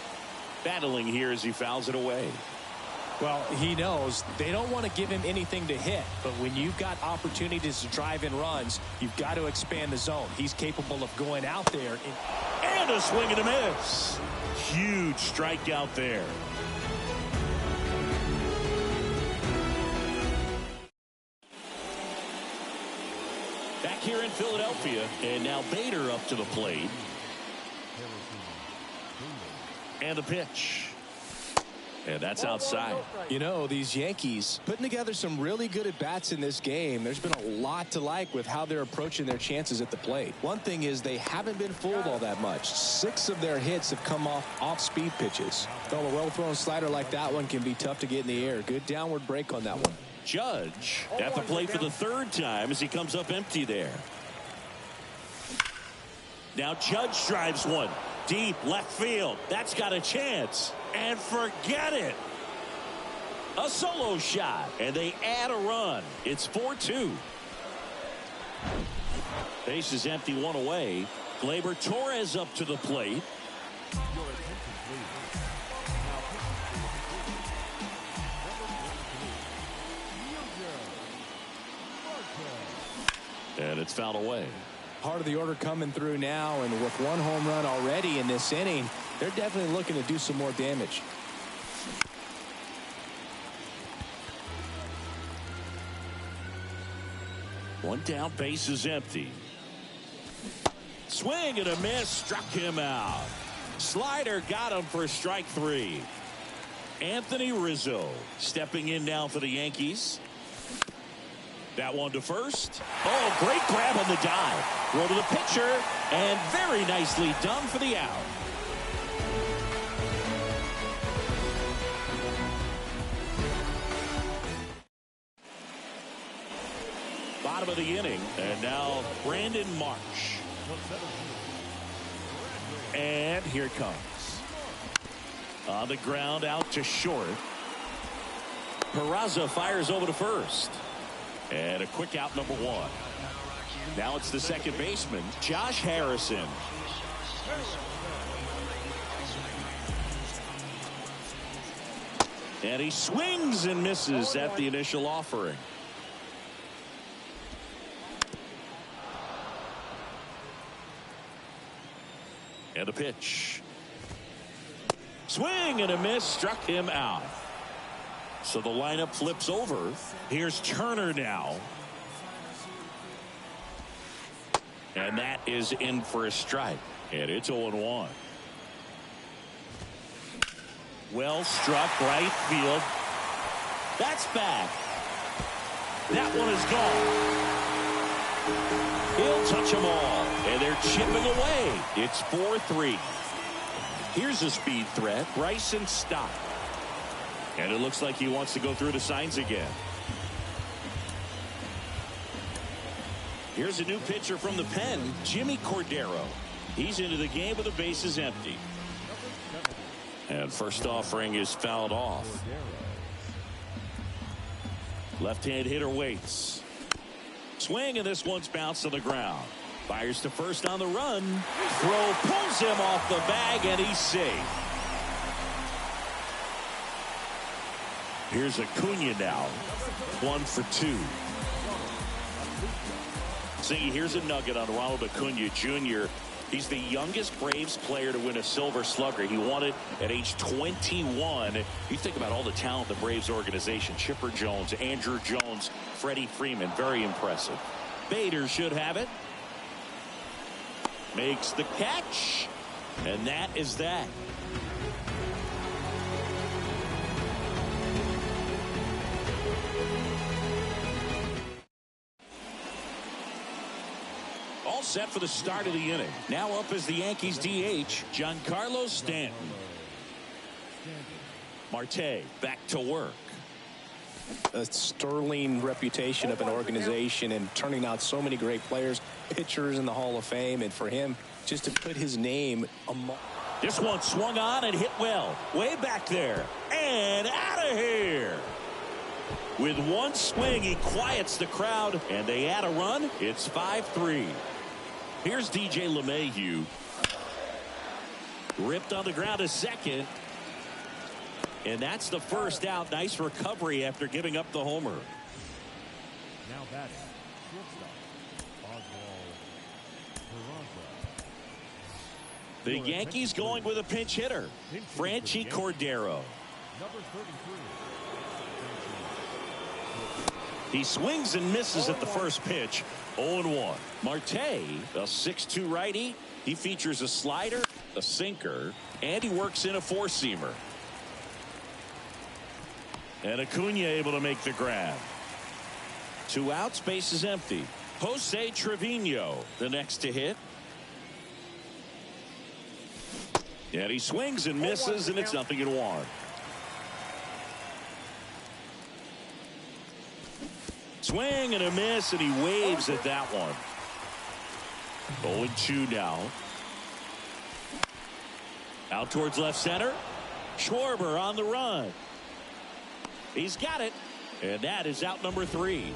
Battling here as he fouls it away. Well, he knows they don't want to give him anything to hit, but when you've got opportunities to drive in runs, you've got to expand the zone. He's capable of going out there. And a swing and a miss. Huge strikeout there. Back here in Philadelphia, and now Bader up to the plate. And the pitch. And that's outside. You know, these Yankees putting together some really good at-bats in this game. There's been a lot to like with how they're approaching their chances at the plate. One thing is they haven't been fooled all that much. 6 of their hits have come off-speed pitches. Though a well-thrown slider like that one can be tough to get in the air. Good downward break on that one. Judge at the plate for the third time as he comes up empty there. Now Judge drives one deep left field. That's got a chance. And forget it. A solo shot. And they add a run. It's 4-2. Base is empty, one away. Gleyber Torres up to the plate. And it's fouled away. Part of the order coming through now, and with 1 home run already in this inning, they're definitely looking to do some more damage. One down, base is empty. Swing and a miss, struck him out. Slider got him for strike 3. Anthony Rizzo stepping in now for the Yankees. That one to first. Oh, great grab on the dive. Throw to the pitcher, and very nicely done for the out. Bottom of the inning, and now Brandon Marsh. And here it comes. On the ground, out to short. Peraza fires over to first. And a quick out, number 1. Now it's the second baseman, Josh Harrison. And he swings and misses at the initial offering. And a pitch. Swing and a miss, struck him out. So the lineup flips over. Here's Turner now. And that is in for a strike. And it's 0-1. Well struck, right field. That's back. That one is gone. He'll touch them all, and they're chipping away. It's 4-3. Here's a speed threat, Bryson Stott. And it looks like he wants to go through the signs again. Here's a new pitcher from the pen, Jimmy Cordero. He's into the game with the bases empty. And first offering is fouled off. Left-hand hitter waits. Swing, and this one's bounced to the ground. Fires to first on the run. Throw pulls him off the bag, and he's safe. Here's Acuna now. 1 for 2. See, here's a nugget on Ronald Acuna Jr. He's the youngest Braves player to win a Silver Slugger. He won it at age 21. You think about all the talent the Braves organization. Chipper Jones, Andrew Jones, Freddie Freeman. Very impressive. Bader should have it. Makes the catch. And that is that. All set for the start of the inning. Now up is the Yankees DH, Giancarlo Stanton. Marte back to work. A sterling reputation of an organization and turning out so many great players, pitchers in the Hall of Fame, and for him just to put his name among. This one swung on and hit well. Way back there. And out of here. With one swing, he quiets the crowd, and they add a run. It's 5-3. Here's DJ LeMahieu. Ripped on the ground a second. And that's the first out. Nice recovery after giving up the homer. Now batting, shortstop, Oswald Peraza. The Yankees going with a pinch hitter, Franchi Cordero. Number 33. He swings and misses at the first pitch. 0-1. Marte, a 6'2 righty. He features a slider, a sinker, and he works in a four-seamer. And Acuna able to make the grab. 2 outs, base is empty. Jose Trevino, the next to hit. And he swings and misses, and it's 0-1. Swing and a miss, and he waves at that one. 0-2 now. Out towards left center. Schwarber on the run. He's got it, and that is out number 3.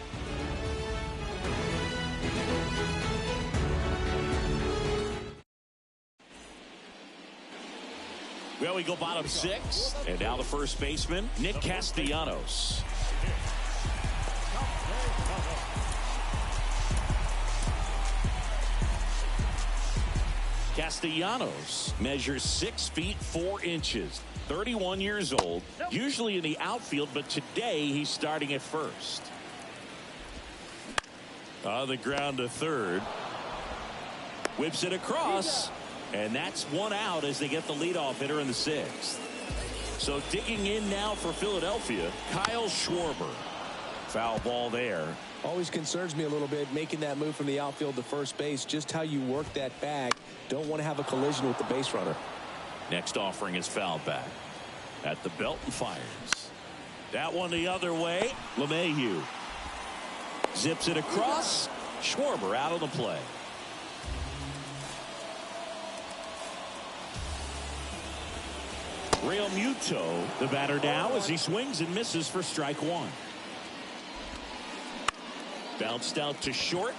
Well, we go bottom 6, and now the first baseman, Nick Castellanos. Castellanos measures 6 feet 4 inches, 31 years old, usually in the outfield, but today he's starting at first. On the ground to third. Whips it across, and that's 1 out as they get the leadoff hitter in the 6th. So digging in now for Philadelphia, Kyle Schwarber. Foul ball there. Always concerns me a little bit making that move from the outfield to first base. Just how you work that bag. Don't want to have a collision with the base runner. Next offering is fouled back at the belt and fires. That one the other way. LeMahieu zips it across. Schwarber out of the play. Real Muto, the batter now, as he swings and misses for strike 1. Bounced out to short.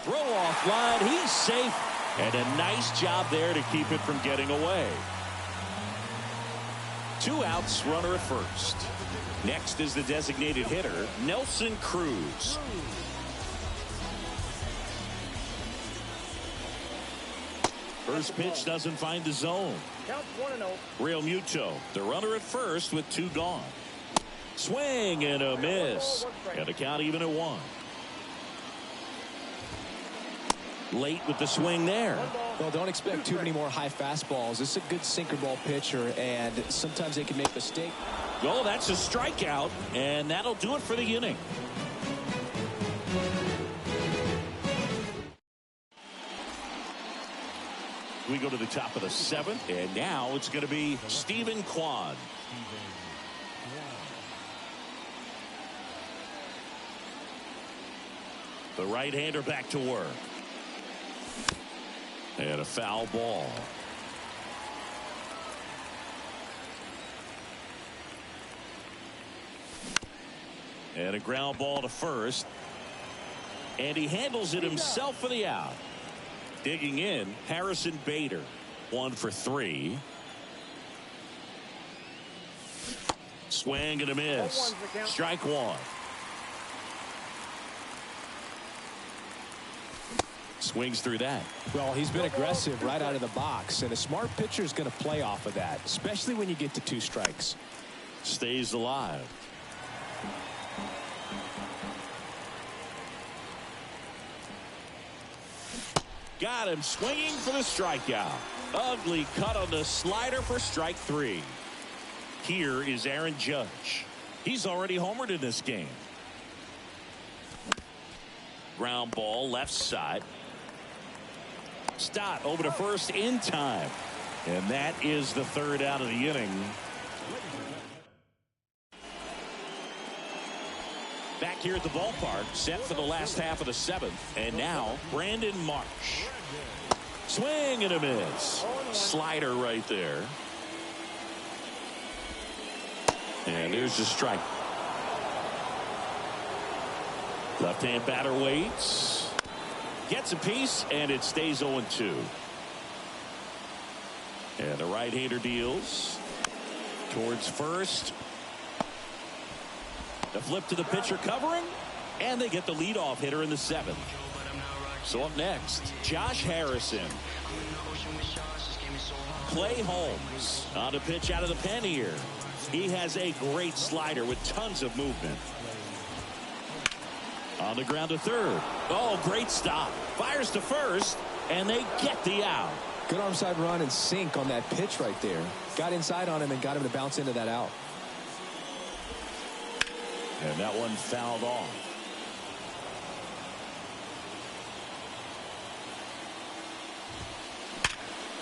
Throw off line. He's safe. And a nice job there to keep it from getting away. 2 outs, runner at first. Next is the designated hitter, Nelson Cruz. First pitch doesn't find the zone. Count 1-0. Real Muto, the runner at first with 2 gone. Swing and a miss. And a count even at 1. Late with the swing there. Well, don't expect too many more high fastballs. This is a good sinker ball pitcher, and sometimes they can make mistakes. Oh, that's a strikeout, and that'll do it for the inning. We go to the top of the 7th, and now it's going to be Stephen Kwan. The right-hander back to work. And a foul ball. And a ground ball to first. And he handles it himself for the out. Digging in, Harrison Bader. 1 for 3. Swing and a miss. Strike 1. Swings through that. Well, he's been aggressive right out of the box, and a smart pitcher is going to play off of that, especially when you get to 2 strikes. Stays alive. Got him swinging for the strikeout. Ugly cut on the slider for strike 3. Here is Aaron Judge. He's already homered in this game. Ground ball left side. Stott over to first in time. And that is the 3rd out of the inning. Back here at the ballpark, set for the last half of the 7th. And now, Brandon Marsh. Swing and a miss. Slider right there. And there's the strike. Left-hand batter waits. Gets a piece, and it stays 0-2. And the right-hander deals towards first. The flip to the pitcher covering, and they get the leadoff hitter in the 7th. So up next, Josh Harrison. Clay Holmes on a pitch out of the pen here. He has a great slider with tons of movement. On the ground to third. Oh, great stop. Fires to first, and they get the out. Good arm side run and sink on that pitch right there. Got inside on him and got him to bounce into that out. And that one fouled off.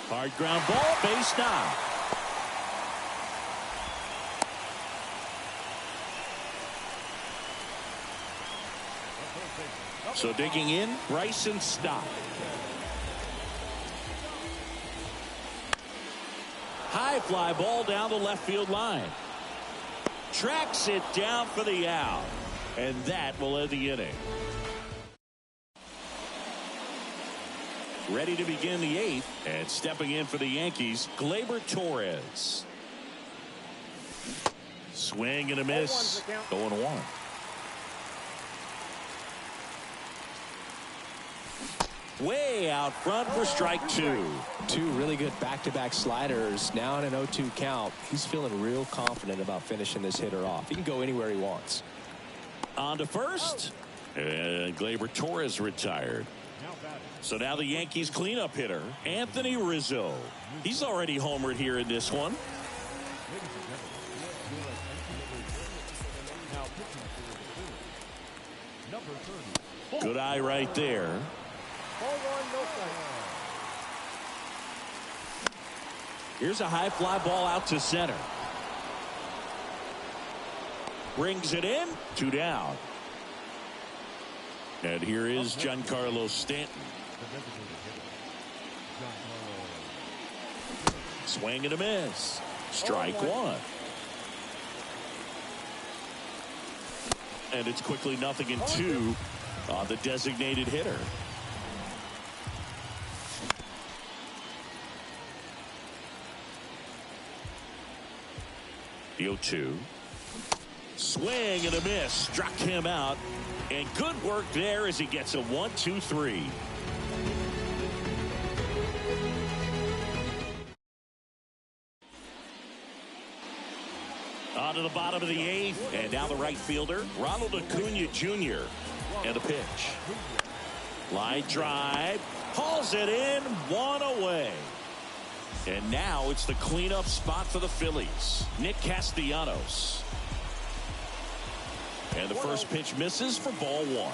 Hard ground ball, base now. So digging in, Bryson Stott. High fly ball down the left field line. Tracks it down for the out. And that will end the inning. Ready to begin the 8th. And stepping in for the Yankees, Gleyber Torres. Swing and a miss. 0-1. Way out front for strike 2. 2 really good back-to-back sliders. Now in an 0-2 count. He's feeling real confident about finishing this hitter off. He can go anywhere he wants. On to first. And Gleyber Torres retired. So now the Yankees cleanup hitter, Anthony Rizzo. He's already homered here in this one. Good eye right there. Here's a high fly ball out to center. Brings it in. 2 down. And here is Giancarlo Stanton. Swing and a miss. Strike 1. And it's quickly 0-2 on the designated hitter. The 0-2. Swing and a miss. Struck him out. And good work there as he gets a 1-2-3. On to the bottom of the 8th. And now the right fielder, Ronald Acuna Jr. And the pitch. Line drive. Hauls it in. 1 away. And now it's the cleanup spot for the Phillies. Nick Castellanos. And the first pitch misses for ball 1.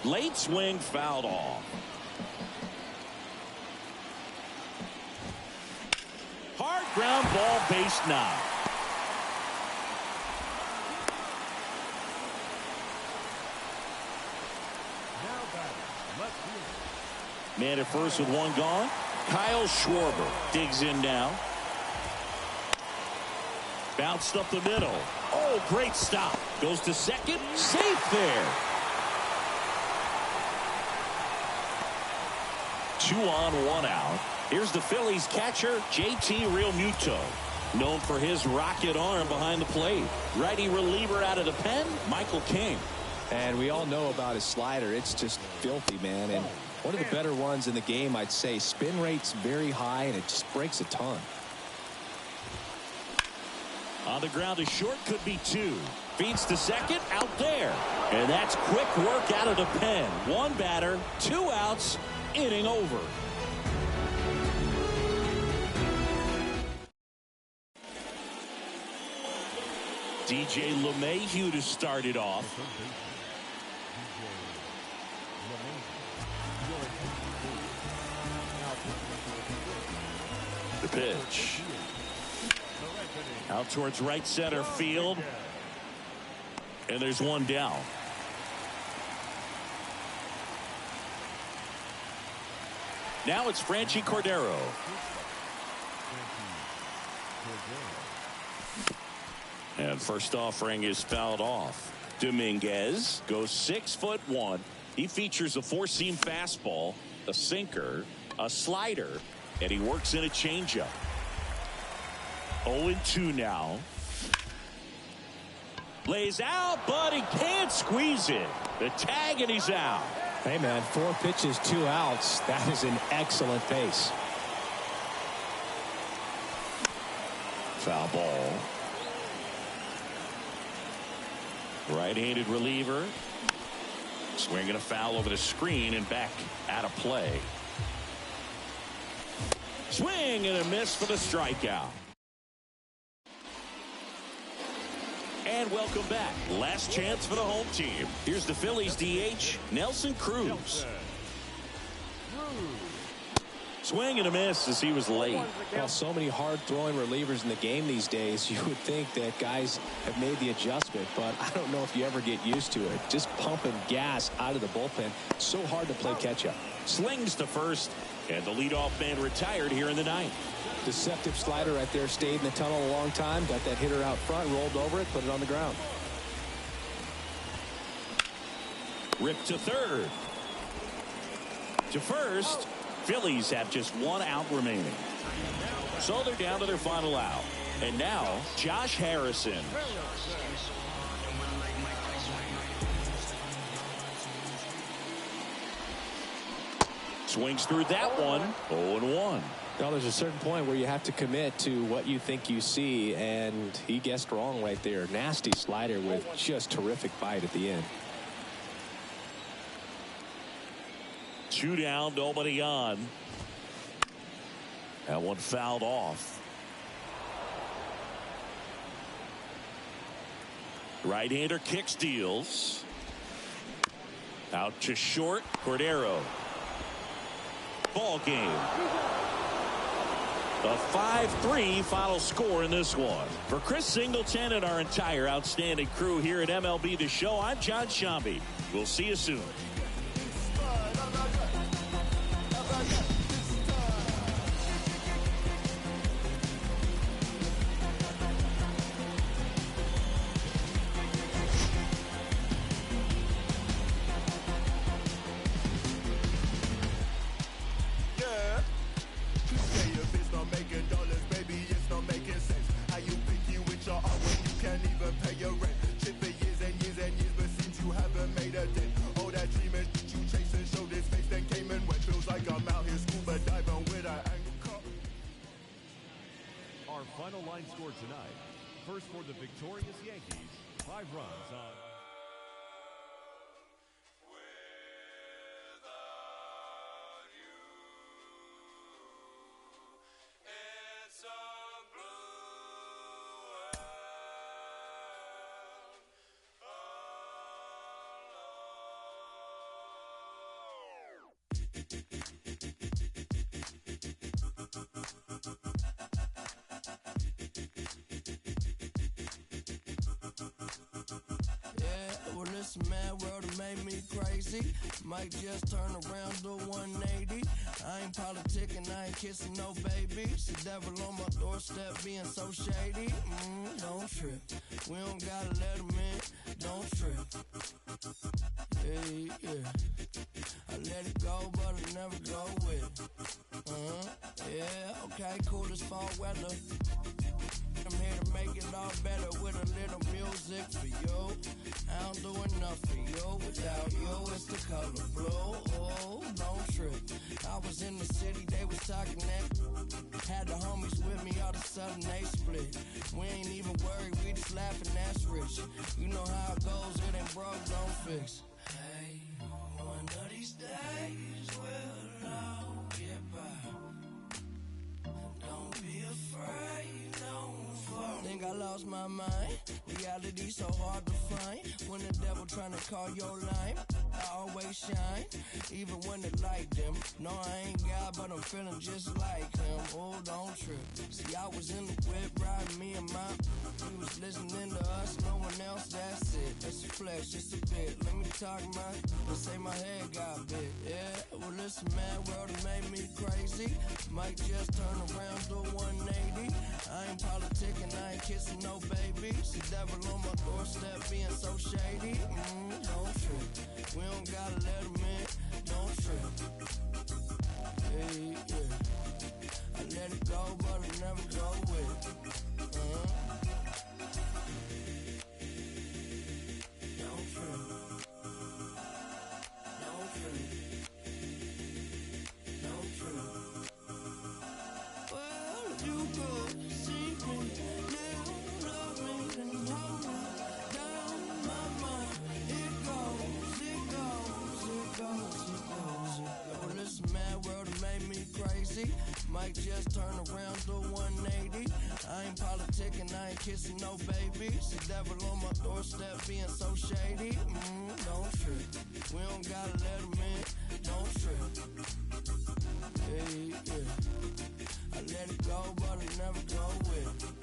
Late swing fouled off. Hard ground ball, base knock. Now batting, left field. Man at first with one gone. Kyle Schwarber digs in now. Bounced up the middle. Oh, great stop. Goes to second. Safe there. 2 on, 1 out. Here's the Phillies catcher, JT Realmuto. Known for his rocket arm behind the plate. Righty reliever out of the pen, Michael King. And we all know about his slider. It's just filthy, man. And one of the better ones in the game, I'd say. Spin rate's very high, and it just breaks a ton. On the ground to short, could be 2. Feeds to second, out there. And that's quick work out of the pen. 1 batter, 2 outs, inning over. DJ LeMahieu to start it off. The pitch. Out towards right center field. And there's 1 down. Now it's Franchi Cordero. And first offering is fouled off. Dominguez goes 6'1". He features a 4-seam fastball, a sinker, a slider, and he works in a changeup. 0-2 now. Lays out, but he can't squeeze it. The tag, and he's out. Hey, man, 4 pitches, 2 outs. That is an excellent pace. Foul ball. Right-handed reliever. Swinging a foul over the screen and back out of play. Swing and a miss for the strikeout. And welcome back. Last chance for the home team. Here's the Phillies DH, Nelson Cruz. Swing and a miss as he was late. Well, so many hard-throwing relievers in the game these days, you would think that guys have made the adjustment, but I don't know if you ever get used to it. Just pumping gas out of the bullpen. So hard to play catch-up. Slings to first, and the leadoff man retired here in the 9th. Deceptive slider right there, stayed in the tunnel a long time, got that hitter out front, rolled over it, put it on the ground. Ripped to third. To first. Phillies have just 1 out remaining. So they're down to their final out. And now, Josh Harrison. Swings through that one. 0-1. Well, there's a certain point where you have to commit to what you think you see, and he guessed wrong right there. Nasty slider with just terrific bite at the end. 2 down, nobody on. That one fouled off. Right-hander kick steals. Out to short, Cordero. Ball game. A 5-3 final score in this one. For Chris Singleton and our entire outstanding crew here at MLB The Show, I'm John Shambi. We'll see you soon. Final line score tonight. First for the victorious Yankees, 5 runs on. crazy. Might just turn around, do 180. I ain't politicking, I ain't kissing no babies. The devil on my doorstep being so shady. Don't trip. We don't gotta let him in. Don't trip. Yeah. I let it go, but I never go with it. Yeah, okay, cool as fall weather. I'm here to make it all better with a little music for you. I don't do enough for you. Without you, it's the color blue. Oh, don't trip. I was in the city, they was talking that. Had the homies with me, all of a sudden they split. We ain't even worried, we just laughing, that's rich. You know how it goes, it ain't broke, don't fix. Hey, one of these days we'll all get by. Don't be afraid, don't fall. Think I lost my mind. Reality so hard to find. When the devil tryna call your line, I always shine, even when the light dim. No, I ain't God, but I'm feeling just like him. Oh, don't trip. See, I was in the whip, riding me and my. We was listening to us, no one else, that's it. That's a flex, just a bit. Let me talk let's say my head got big. Yeah, well, listen, man, world has made me crazy. Might just turn around, do 180. I ain't politicking, I ain't kissing no babies. The devil on my doorstep being so shady. Don't trip. We don't gotta let him in. Don't trip. Yeah. I let it go, but I never go with it. Don't trip. Don't trip. Don't trip. Well, if you could see me now, love me and hold me down my mind. It goes. Well, listen, man, world has made me crazy. Might just turn around, do 180. I ain't politicking, I ain't kissing no babies. The devil on my doorstep being so shady. Don't trip. We don't gotta let him in. Don't trip. Yeah. I let it go, but I never go with it.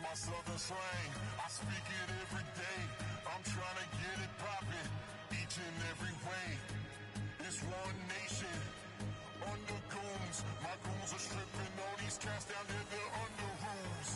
my southern slang. I speak it every day. I'm trying to get it poppin' each and every way. It's one nation under goons. My goons are stripping all these cats down there. They're under rules.